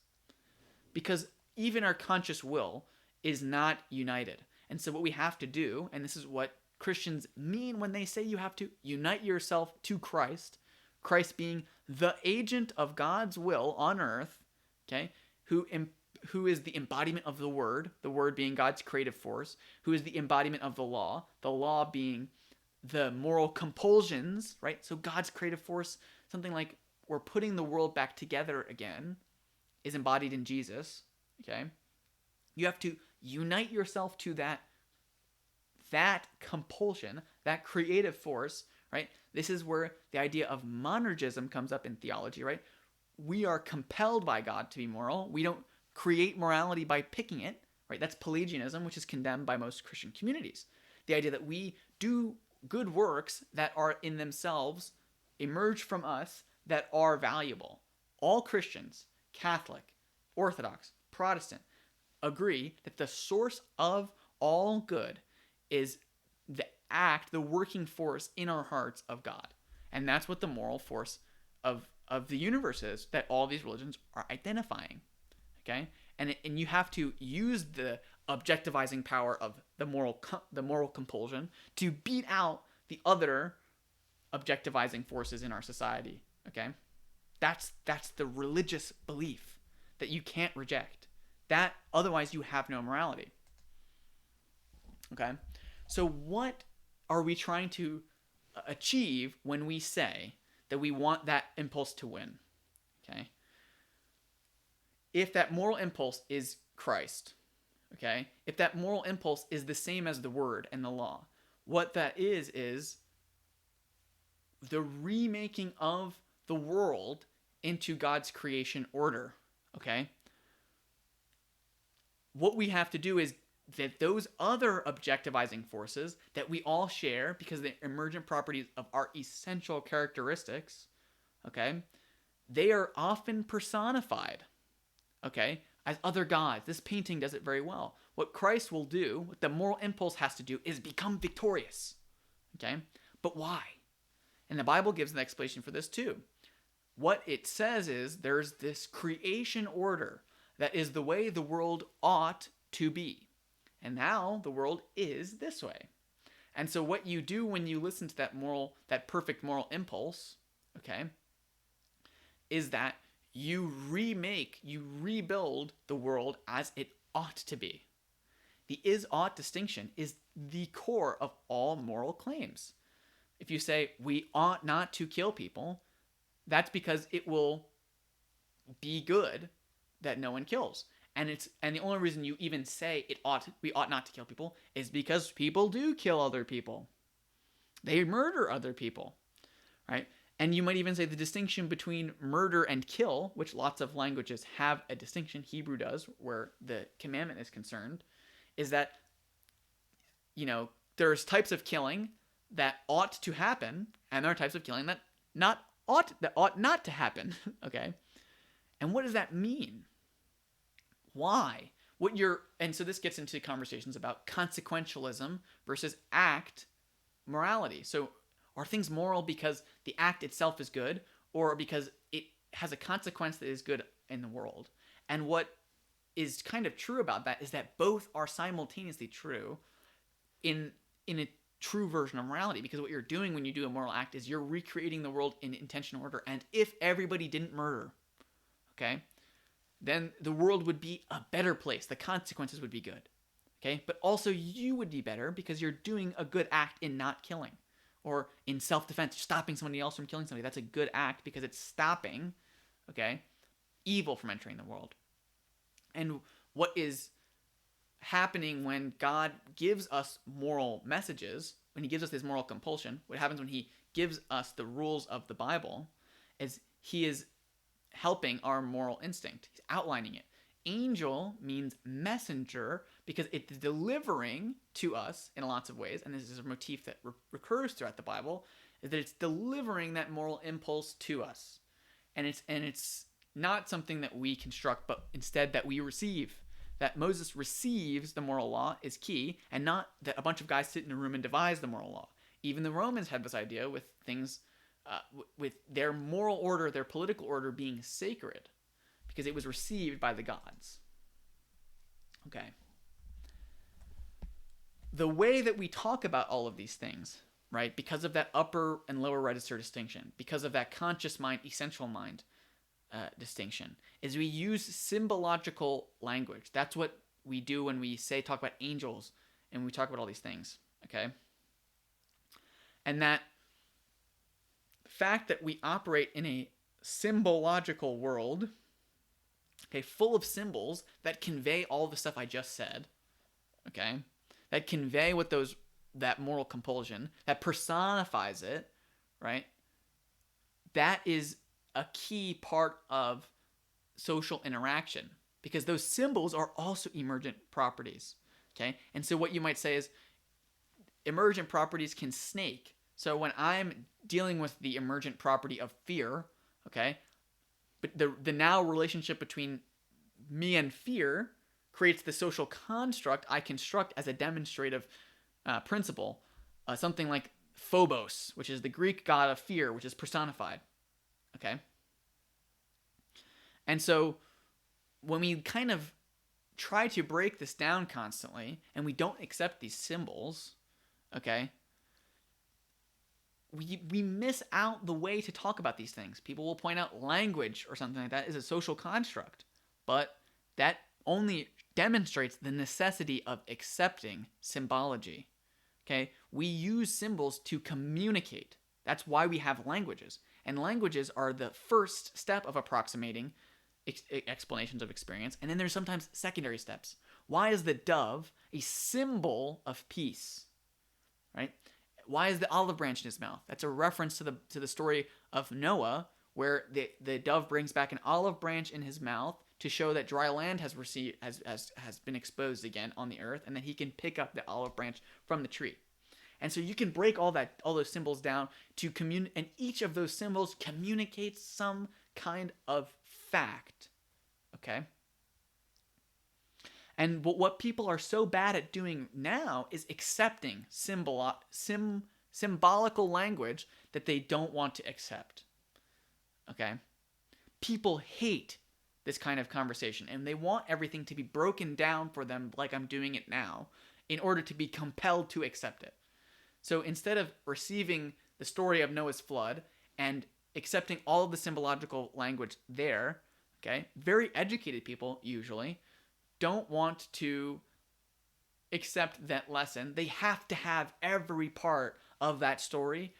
Because even our conscious will is not united. And so what we have to do, and this is what Christians mean when they say you have to unite yourself to Christ, Christ being the agent of God's will on earth, okay, who is the embodiment of the Word being God's creative force, who is the embodiment of the law being the moral compulsions, right? So God's creative force, something like we're putting the world back together again, is embodied in Jesus, okay? You have to unite yourself to that compulsion, that creative force, right? This is where the idea of monergism comes up in theology, right? We are compelled by God to be moral. We don't create morality by picking it, right? That's Pelagianism, which is condemned by most Christian communities. The idea that we do good works that are in themselves, emerge from us, that are valuable. All Christians, Catholic, Orthodox, Protestant, agree that the source of all good is the working force in our hearts of God. And that's what the moral force of the universe is, that all these religions are identifying. Okay? And you have to use the objectivizing power of the moral compulsion to beat out the other objectivizing forces in our society. Okay? That's the religious belief that you can't reject. That otherwise you have no morality. Okay? So what are we trying to achieve when we say that we want that impulse to win? Okay? If that moral impulse is Christ, okay? If that moral impulse is the same as the Word and the law, what that is the remaking of the world into God's creation order, okay? What we have to do is that those other objectivizing forces that we all share because of the emergent properties of our essential characteristics, okay, they are often personified, okay, as other gods. This painting does it very well. What Christ will do, what the moral impulse has to do, is become victorious, okay? But why? And the Bible gives an explanation for this too. What it says is there's this creation order that is the way the world ought to be. And now the world is this way. And so what you do when you listen to that perfect moral impulse, okay, is that you rebuild the world as it ought to be. The is-ought distinction is the core of all moral claims. If you say, we ought not to kill people, that's because it will be good that no one kills. And the only reason you even say we ought not to kill people is because people do kill other people. They murder other people, right? And you might even say the distinction between murder and kill, which lots of languages have a distinction, Hebrew does, where the commandment is concerned, is that, there's types of killing that ought to happen, and there are types of killing that ought not to happen. Okay? And what does that mean? Why? And so this gets into conversations about consequentialism versus act morality. So are things moral because the act itself is good, or because it has a consequence that is good in the world? And what is kind of true about that is that both are simultaneously true in a true version of morality, because what you're doing when you do a moral act is you're recreating the world in intentional order. And if everybody didn't murder, okay, then the world would be a better place. The consequences would be good. Okay? But also you would be better because you're doing a good act in not killing, or in self-defense, stopping somebody else from killing somebody. That's a good act because it's stopping, okay, evil from entering the world. And what is happening when God gives us moral messages, when he gives us this moral compulsion, what happens when he gives us the rules of the Bible is he is helping our moral instinct. He's outlining it. Angel means messenger because it's delivering to us in lots of ways, and this is a motif that recurs throughout the Bible, is that it's delivering that moral impulse to us. And it's not something that we construct, but instead that we receive. That Moses receives the moral law is key, and not that a bunch of guys sit in a room and devise the moral law. Even the Romans had this idea with things, with their moral order, their political order being sacred, because it was received by the gods. Okay. The way that we talk about all of these things, right, because of that upper and lower register distinction, because of that conscious mind, essential mind distinction, is we use symbological language. That's what we do when we talk about angels and we talk about all these things, okay? And that fact that we operate in a symbological world, okay, full of symbols that convey all the stuff I just said, okay, that convey that moral compulsion, that personifies it, right? That is a key part of social interaction, because those symbols are also emergent properties, okay? And so what you might say is emergent properties can snake. So when I'm dealing with the emergent property of fear, okay, but the now relationship between me and fear creates the social construct I construct as a demonstrative principle, something like Phobos, which is the Greek god of fear, which is personified, okay? And so when we kind of try to break this down constantly, and we don't accept these symbols, okay, we miss out the way to talk about these things. People will point out language or something like that is a social construct, but that only demonstrates the necessity of accepting symbology. Okay? We use symbols to communicate. That's why we have languages. And languages are the first step of approximating explanations of experience, and then there's sometimes secondary steps. Why is the dove a symbol of peace? Right? Why is the olive branch in his mouth? That's a reference to the story of Noah, where the dove brings back an olive branch in his mouth to show that dry land has been exposed again on the earth, and that he can pick up the olive branch from the tree. And so you can break all those symbols down to and each of those symbols communicates some kind of fact. Okay? And what people are so bad at doing now is accepting symbolical language that they don't want to accept. Okay? People hate this kind of conversation, and they want everything to be broken down for them like I'm doing it now in order to be compelled to accept it. So instead of receiving the story of Noah's flood and accepting all of the symbological language there, okay, very educated people usually don't want to accept that lesson. They have to have every part of that story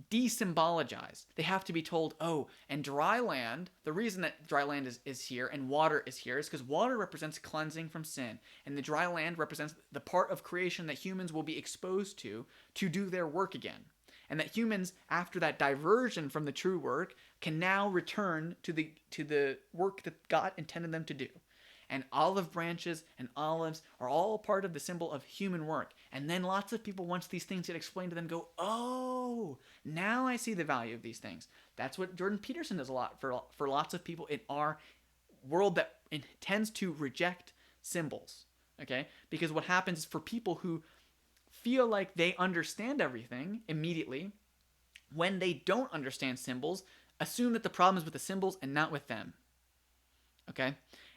desymbologized. They have to be told, oh, and dry land, the reason that dry land is here and water is here is because water represents cleansing from sin, and the dry land represents the part of creation that humans will be exposed to do their work again. And that humans, after that diversion from the true work, can now return to the work that God intended them to do. And olive branches and olives are all part of the symbol of human work. And then lots of people, once these things get explained to them, go, oh, now I see the value of these things. That's what Jordan Peterson does a lot for lots of people in our world that tends to reject symbols. Okay? Because what happens is for people who feel like they understand everything immediately, when they don't understand symbols, assume that the problem is with the symbols and not with them. Okay?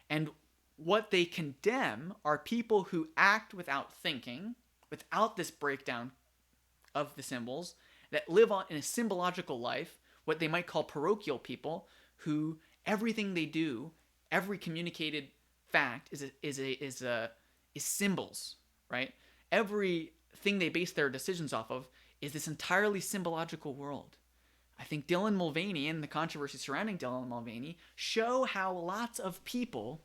And what they condemn are people who act without thinking, without this breakdown of the symbols, that live on in a symbological life, what they might call parochial people, who everything they do, every communicated fact is symbols, right? Everything they base their decisions off of is this entirely symbological world. I think Dylan Mulvaney and the controversy surrounding Dylan Mulvaney show how lots of people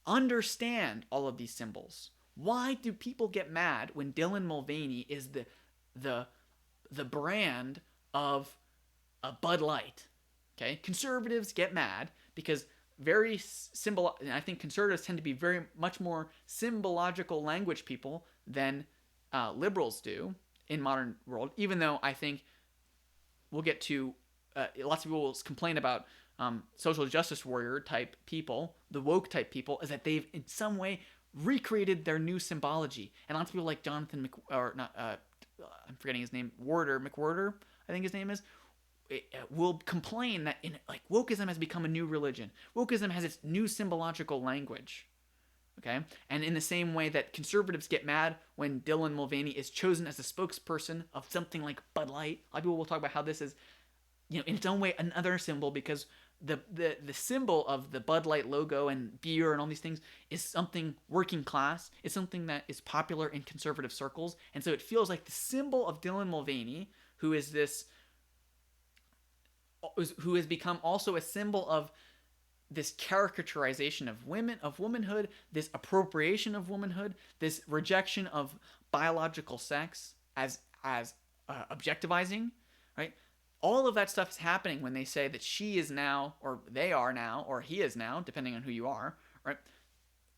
understand all of these symbols. Why do people get mad when Dylan Mulvaney is the brand of a Bud Light? Okay, conservatives get mad because and I think conservatives tend to be very much more symbological language people than liberals do in modern world. Even though I think we'll get to lots of people will complain about social justice warrior type people, the woke type people, is that they've in some way recreated their new symbology. And lots of people like Jonathan I'm forgetting his name, McWhorter, I think his name is, will complain that wokeism has become a new religion. Wokeism has its new symbological language. Okay? And in the same way that conservatives get mad when Dylan Mulvaney is chosen as a spokesperson of something like Bud Light, a lot of people will talk about how this is, in its own way, another symbol, because the symbol of the Bud Light logo and beer and all these things is something working class. It's something that is popular in conservative circles. And so it feels like the symbol of Dylan Mulvaney, who has become also a symbol of this caricaturization of womanhood, this appropriation of womanhood, this rejection of biological sex as objectivizing, right? All of that stuff is happening when they say that she is now, or they are now, or he is now, depending on who you are, right?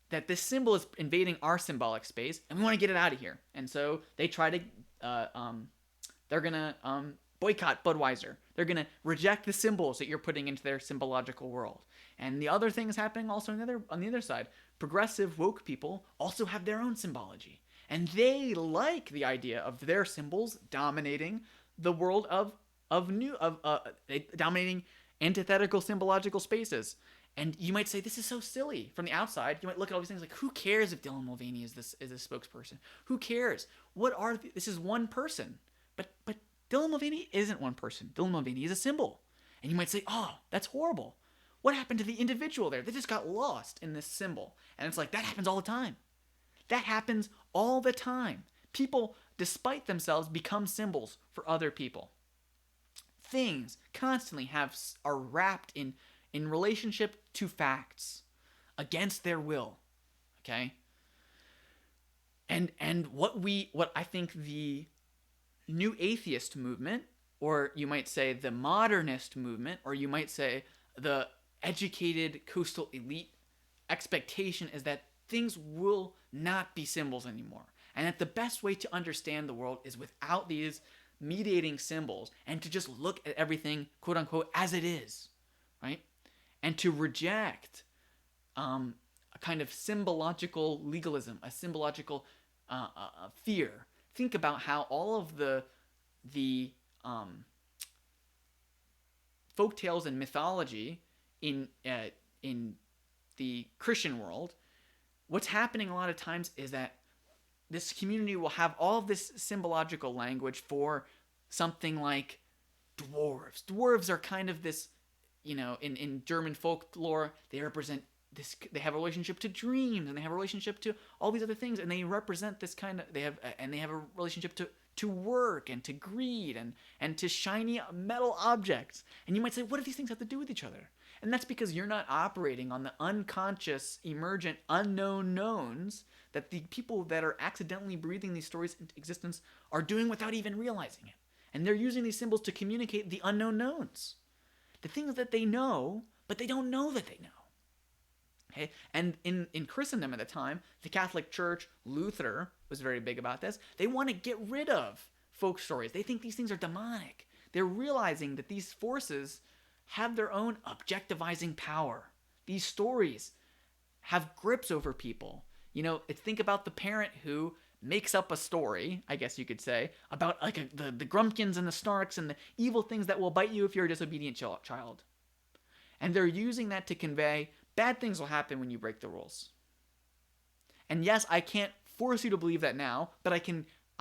That this symbol is invading our symbolic space, and we want to get it out of here. And so they try to, they're gonna boycott Budweiser. They're gonna reject the symbols that you're putting into their symbological world. And the other thing is happening also on the other side. Progressive woke people also have their own symbology, and they like the idea of their symbols dominating the world dominating antithetical symbological spaces. And you might say, this is so silly from the outside. You might look at all these things like, who cares if Dylan Mulvaney is a spokesperson? Who cares? This is one person. But Dylan Mulvaney isn't one person. Dylan Mulvaney is a symbol. And you might say, oh, that's horrible. What happened to the individual there? They just got lost in this symbol. And it's like, that happens all the time. That happens all the time. People, despite themselves, become symbols for other people. Things constantly are wrapped in relationship to facts against their will. Okay? And what I think the new atheist movement, or you might say the modernist movement, or you might say the educated coastal elite expectation is that things will not be symbols anymore. And that the best way to understand the world is without these mediating symbols, and to just look at everything, quote unquote, as it is, right? And to reject a kind of symbological legalism, a symbological fear. Think about how all of the folk tales and mythology in the Christian world, what's happening a lot of times is that this community will have all of this symbological language for something like dwarves. Dwarves are kind of this, in German folklore, they represent this. They have a relationship to dreams, and they have a relationship to all these other things, and they represent this kind of. They have a relationship to work and to greed and to shiny metal objects. And you might say, what do these things have to do with each other? And that's because you're not operating on the unconscious, emergent, unknown knowns that the people that are accidentally breathing these stories into existence are doing without even realizing it. And they're using these symbols to communicate the unknown knowns. The things that they know, but they don't know that they know. Okay? And in Christendom at the time, the Catholic Church, Luther was very big about this. They want to get rid of folk stories. They think these things are demonic. They're realizing that these forces have their own objectivizing power. These stories have grips over people. Think about the parent who makes up a story, I guess you could say, about like the Grumpkins and the Snarks and the evil things that will bite you if you're a disobedient child. And they're using that to convey bad things will happen when you break the rules. And yes, I can't force you to believe that now, but I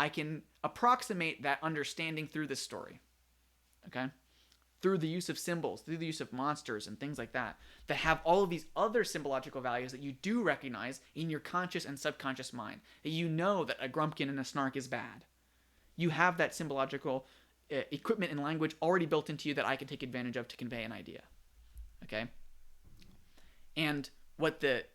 can approximate that understanding through this story. Okay? Through the use of symbols, through the use of monsters and things like that have all of these other symbological values that you do recognize in your conscious and subconscious mind. That you know that a Grumpkin and a Snark is bad. You have that symbological equipment and language already built into you that I can take advantage of to convey an idea. Okay? And what the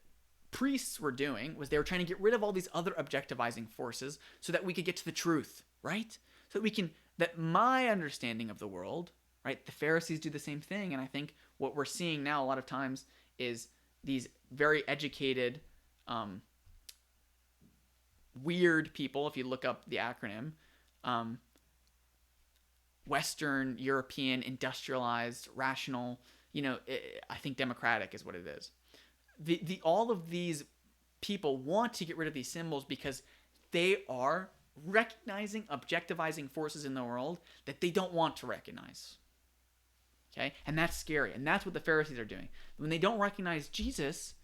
priests were doing was they were trying to get rid of all these other objectivizing forces so that we could get to the truth, right? So that my understanding of the world, right? The Pharisees do the same thing, and I think what we're seeing now a lot of times is these very educated, weird people, if you look up the acronym, Western, European, industrialized, rational, I think democratic is what it is. All of these people want to get rid of these symbols because they are recognizing objectivizing forces in the world that they don't want to recognize. Okay? And that's scary. And that's what the Pharisees are doing. When they don't recognize Jesus,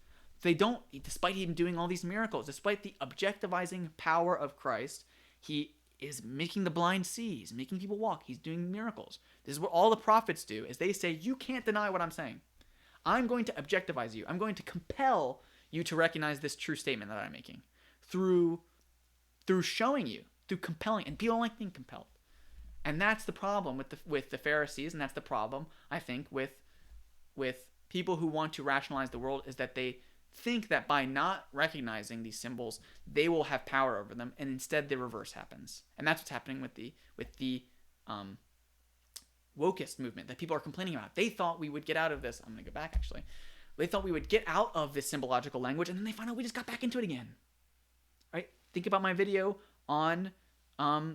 despite him doing all these miracles, despite the objectivizing power of Christ, he is making the blind see, he's making people walk, he's doing miracles. This is what all the prophets do, is they say, you can't deny what I'm saying. I'm going to objectivize you. I'm going to compel you to recognize this true statement that I'm making through showing you, through compelling, and people don't like being compelled. And that's the problem with the Pharisees, and that's the problem, I think, with people who want to rationalize the world, is that they think that by not recognizing these symbols, they will have power over them, and instead the reverse happens. And that's what's happening with the wokist movement that people are complaining about. They thought we would get out of this. I'm going to go back, actually. They thought we would get out of this symbological language, and then they found out we just got back into it again. Right? Think about my video on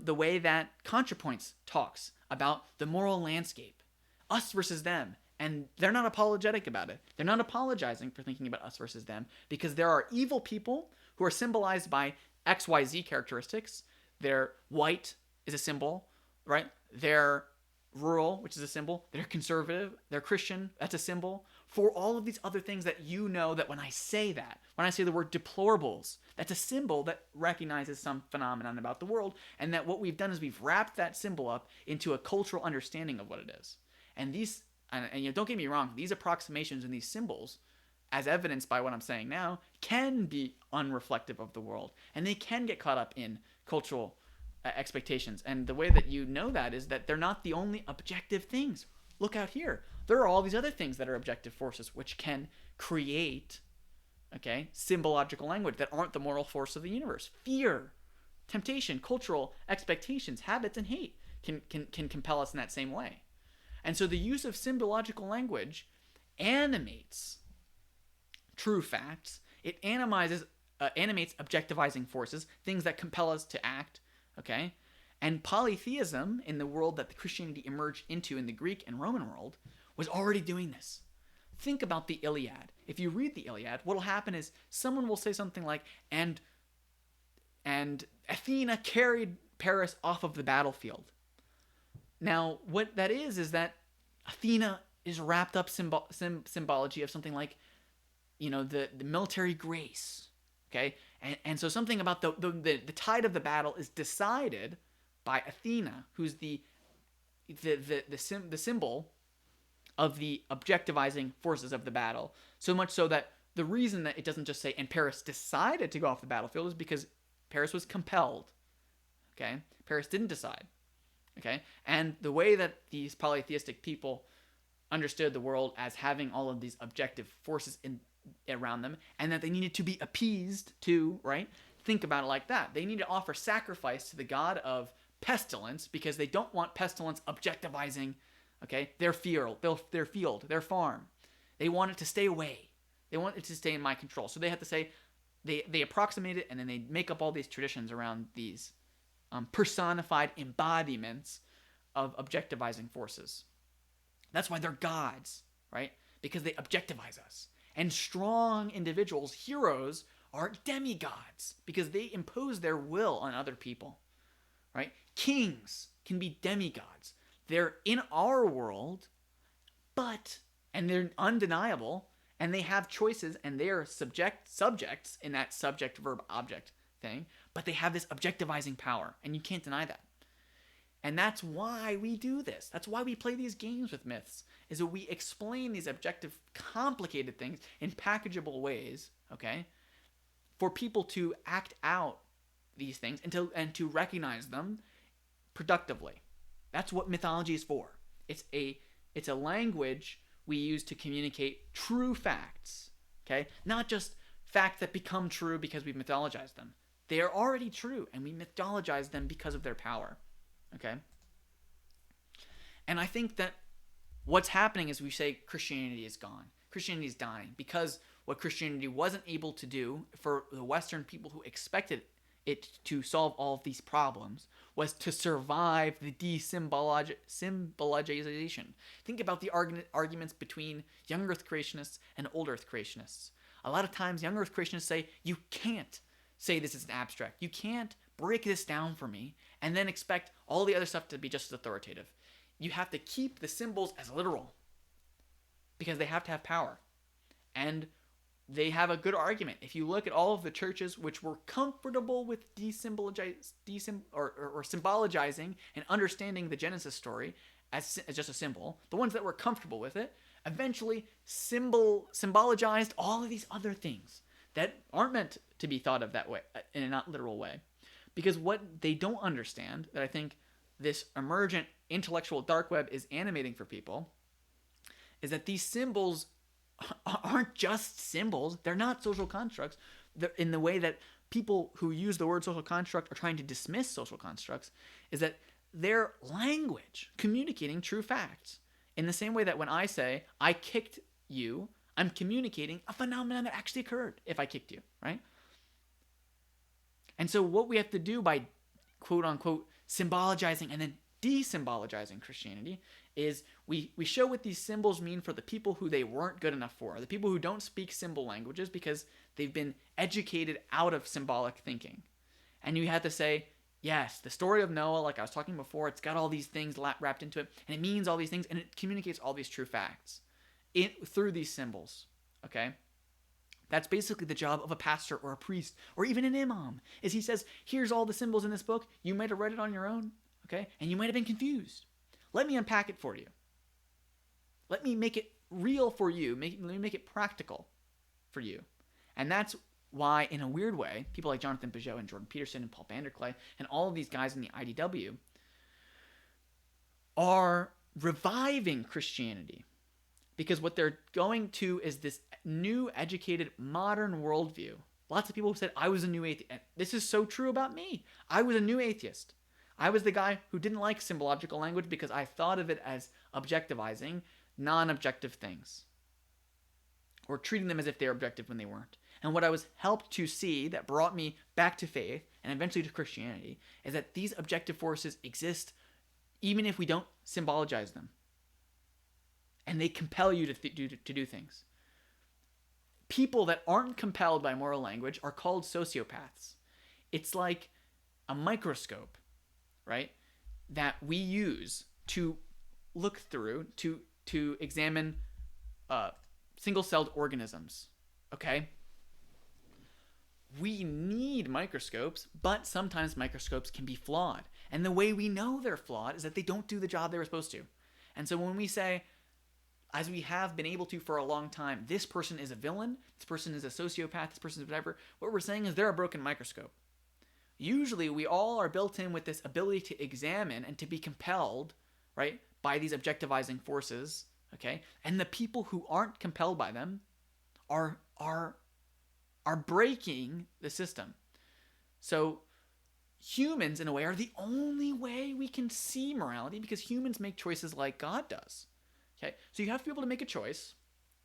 the way that ContraPoints talks about the moral landscape, us versus them. And they're not apologetic about it. They're not apologizing for thinking about us versus them, because there are evil people who are symbolized by XYZ characteristics. They're white is a symbol, right? They're rural, which is a symbol. They're conservative. They're Christian. That's a symbol. For all of these other things that you know that when I say the word deplorables, that's a symbol that recognizes some phenomenon about the world, and that what we've done is we've wrapped that symbol up into a cultural understanding of what it is. And don't get me wrong, these approximations and these symbols, as evidenced by what I'm saying now, can be unreflective of the world, and they can get caught up in cultural expectations. And the way that you know that is that they're not the only objective things. Look out here. There are all these other things that are objective forces which can create, symbological language that aren't the moral force of the universe. Fear, temptation, cultural expectations, habits, and hate can compel us in that same way. And so the use of symbological language animates true facts. It animates objectivizing forces, things that compel us to act, okay? And polytheism, in the world that the Christianity emerged into in the Greek and Roman world, was already doing this. Think about the Iliad. If you read the Iliad, what will happen is someone will say something like, and Athena carried Paris off of the battlefield. Now, what that is that Athena is wrapped up symbology of something like, the military grace, okay? And so something about the tide of the battle is decided by Athena, who's the symbol of the objectivizing forces of the battle. So much so that the reason that it doesn't just say, and Paris decided to go off the battlefield, is because Paris was compelled. Okay? Paris didn't decide. Okay? And the way that these polytheistic people understood the world as having all of these objective forces around them, and that they needed to be appeased to, right? Think about it like that. They need to offer sacrifice to the god of pestilence because they don't want pestilence objectivizing, okay, their field, their farm. They want it to stay away. They want it to stay in my control. So they have to say, they approximate it, and then they make up all these traditions around these personified embodiments of objectivizing forces. That's why they're gods, right? Because they objectivize us. And strong individuals, heroes, are demigods because they impose their will on other people, right? Kings can be demigods. They're in our world, and they're undeniable, and they have choices, and they are subjects in that subject-verb-object thing, but they have this objectivizing power, and you can't deny that. And that's why we do this. That's why we play these games with myths, is that we explain these objective, complicated things in packageable ways, okay, for people to act out these things and to recognize them productively. That's what mythology is for. It's a language we use to communicate true facts, okay? Not just facts that become true because we've mythologized them. They are already true, and we mythologize them because of their power. Okay? And I think that what's happening is we say Christianity is gone. Christianity is dying because what Christianity wasn't able to do for the Western people who expected it to solve all of these problems was to survive the desymbolization. Think about the arguments between young Earth creationists and old Earth creationists. A lot of times young Earth creationists say, you can't say this is an abstract. You can't break this down for me and then expect all the other stuff to be just as authoritative. You have to keep the symbols as literal because they have to have power. And they have a good argument. If you look at all of the churches which were comfortable with symbolizing and understanding the Genesis story as just a symbol, the ones that were comfortable with it eventually symbolized all of these other things that aren't meant to be thought of that way, in a not literal way. Because what they don't understand, that I think this emergent intellectual dark web is animating for people, is that these symbols aren't just symbols. They're not social constructs. They're, in the way that people who use the word social construct are trying to dismiss social constructs, is that they're language communicating true facts. In the same way that when I say, I kicked you, I'm communicating a phenomenon that actually occurred if I kicked you, right? And so what we have to do by quote-unquote symbolizing and then desymbolizing Christianity is we show what these symbols mean for the people who they weren't good enough for, the people who don't speak symbol languages because they've been educated out of symbolic thinking. And you have to say, yes, the story of Noah, like I was talking before, it's got all these things wrapped into it, and it means all these things, and it communicates all these true facts through these symbols, okay? That's basically the job of a pastor or a priest or even an imam, is he says, here's all the symbols in this book. You might have read it on your own, okay? And you might have been confused. Let me unpack it for you. Let me make it real for you. Let me make it practical for you. And that's why, in a weird way, people like Jonathan Pageau and Jordan Peterson and Paul Vanderklay and all of these guys in the IDW are reviving Christianity. Because what they're going to is this new, educated, modern worldview. Lots of people have said, I was a new atheist. And this is so true about me. I was a new atheist. I was the guy who didn't like symbological language because I thought of it as objectivizing non-objective things. Or treating them as if they were objective when they weren't. And what I was helped to see that brought me back to faith and eventually to Christianity is that these objective forces exist even if we don't symbolize them. And they compel you to do things. People that aren't compelled by moral language are called sociopaths. It's like a microscope, right, that we use to look through, to examine single-celled organisms, okay? We need microscopes, but sometimes microscopes can be flawed. And the way we know they're flawed is that they don't do the job they were supposed to. And so when we say, as we have been able to for a long time, this person is a villain, this person is a sociopath, this person is whatever, what we're saying is they're a broken microscope. usually we all are built in with this ability to examine and to be compelled, right, by these objectivizing forces, okay? And the people who aren't compelled by them are breaking the system. So humans, in a way, are the only way we can see morality, because humans make choices like God does. Okay, so you have to be able to make a choice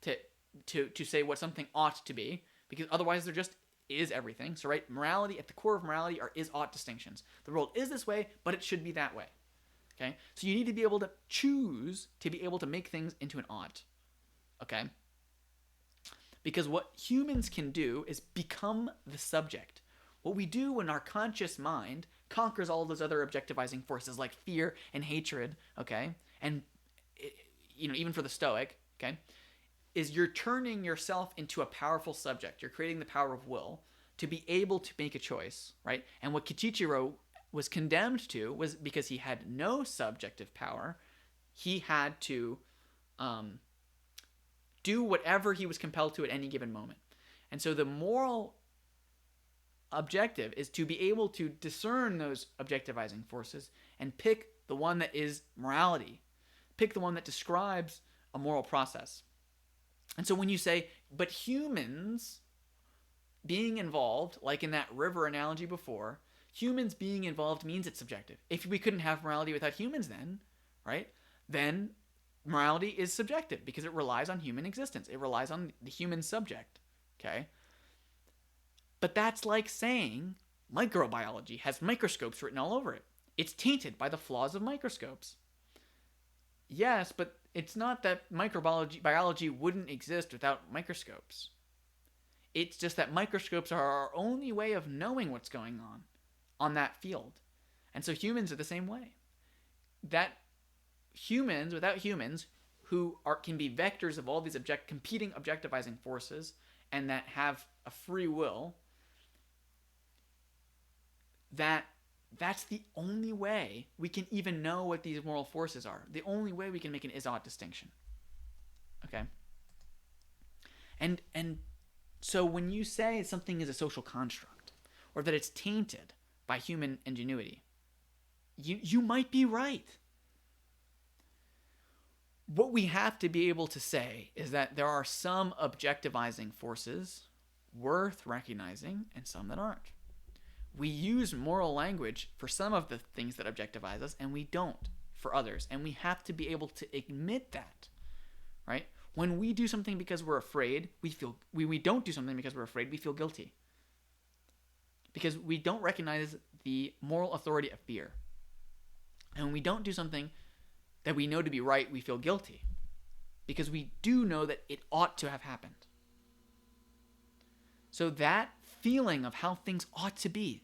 to say what something ought to be, because otherwise there just is everything. So, right, morality, at the core of morality are is-ought distinctions. The world is this way, but it should be that way. Okay, so you need to be able to choose to be able to make things into an ought. Okay, because what humans can do is become the subject. What we do when our conscious mind conquers all those other objectivizing forces like fear and hatred, okay, and even for the Stoic, okay, is you're turning yourself into a powerful subject. You're creating the power of will to be able to make a choice, right? And what Kichichiro was condemned to was because he had no subjective power. He had to do whatever he was compelled to at any given moment. And so the moral objective is to be able to discern those objectivizing forces and pick the one that is morality, pick the one that describes a moral process. And so when you say, but humans being involved, like in that river analogy before, humans being involved means it's subjective. If we couldn't have morality without humans, then, right, then morality is subjective because it relies on human existence. It relies on the human subject, okay? But that's like saying microbiology has microscopes written all over it. It's tainted by the flaws of microscopes. Yes, but it's not that biology wouldn't exist without microscopes. It's just that microscopes are our only way of knowing what's going on that field. And so humans are the same way. That humans, without humans, who can be vectors of all these competing objectivizing forces and that have a free will, that's the only way we can even know what these moral forces are. The only way we can make an is-ought distinction. Okay? And so when you say something is a social construct, or that it's tainted by human ingenuity, you might be right. What we have to be able to say is that there are some objectivizing forces worth recognizing and some that aren't. We use moral language for some of the things that objectivize us, and we don't for others. And we have to be able to admit that, right? When we do something because we're afraid, we don't do something because we're afraid, we feel guilty. Because we don't recognize the moral authority of fear. And when we don't do something that we know to be right, we feel guilty. Because we do know that it ought to have happened. So that feeling of how things ought to be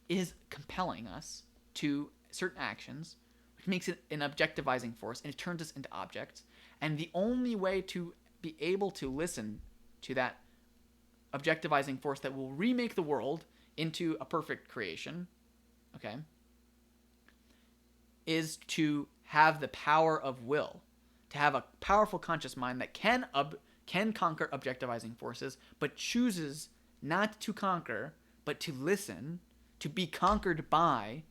is compelling us to certain actions, which makes it an objectivizing force, and it turns us into objects. And the only way to be able to listen to that objectivizing force that will remake the world into a perfect creation, okay, is to have the power of will, to have a powerful conscious mind that can conquer objectivizing forces, but chooses not to conquer, but to listen, to be conquered by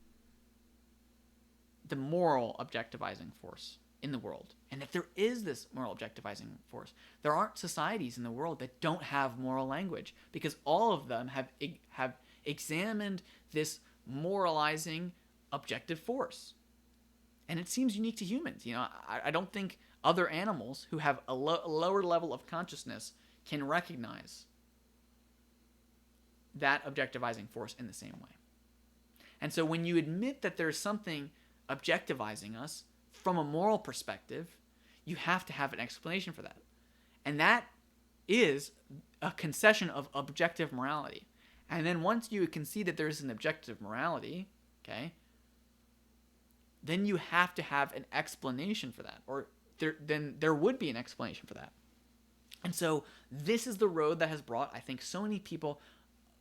the moral objectivizing force in the world. And if there is this moral objectivizing force, there aren't societies in the world that don't have moral language, because all of them have examined this moralizing objective force. And it seems unique to humans. I don't think other animals who have a lower level of consciousness can recognize that objectivizing force in the same way. And so when you admit that there's something objectivizing us from a moral perspective, you have to have an explanation for that. And that is a concession of objective morality. And then once you concede that there's an objective morality, okay, then you have to have an explanation for that, or then there would be an explanation for that. And so this is the road that has brought, I think, so many people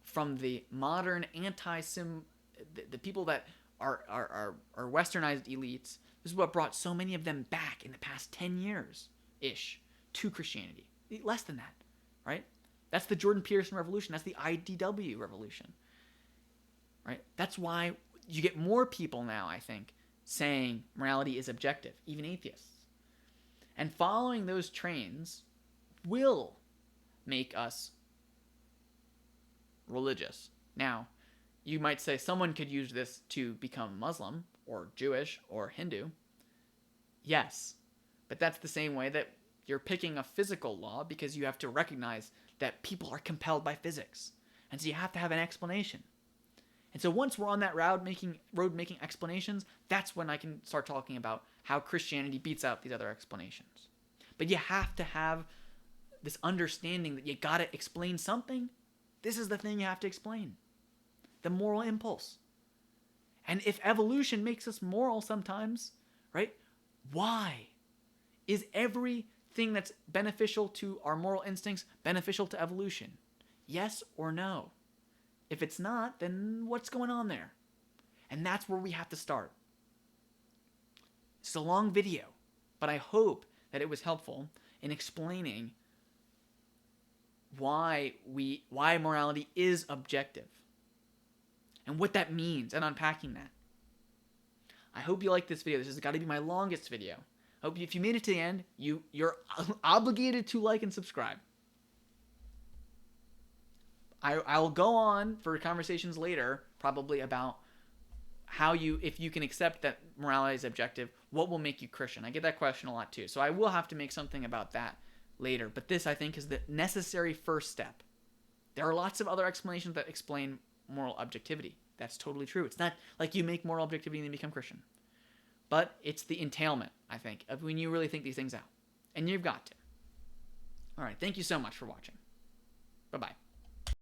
from the modern the people that are westernized elites. This is what brought so many of them back in the past 10 years-ish to Christianity. Less than that, right? That's the Jordan Peterson revolution. That's the IDW revolution. right? That's why you get more people now, I think, saying morality is objective, even atheists. And following those trains will make us religious. Now, you might say someone could use this to become Muslim or Jewish or Hindu. Yes, but that's the same way that you're picking a physical law because you have to recognize that people are compelled by physics. And so you have to have an explanation. And so once we're on that road making explanations, that's when I can start talking about how Christianity beats out these other explanations. But you have to have this understanding that you got to explain something. This is the thing you have to explain. The moral impulse. And if evolution makes us moral sometimes, right? Why? Is everything that's beneficial to our moral instincts beneficial to evolution? Yes or no? If it's not, then what's going on there? And that's where we have to start. It's a long video, but I hope that it was helpful in explaining why morality is objective and what that means and unpacking that. I hope you like this video. This has got to be my longest video. I hope if you made it to the end, you're obligated to like and subscribe. I'll go on for conversations later, probably about if you can accept that morality is objective, what will make you Christian? I get that question a lot too. So I will have to make something about that later. But this, I think, is the necessary first step. There are lots of other explanations that explain moral objectivity. That's totally true. It's not like you make moral objectivity and then become Christian. But it's the entailment, I think, of when you really think these things out. And you've got to. All right. Thank you so much for watching. Bye-bye.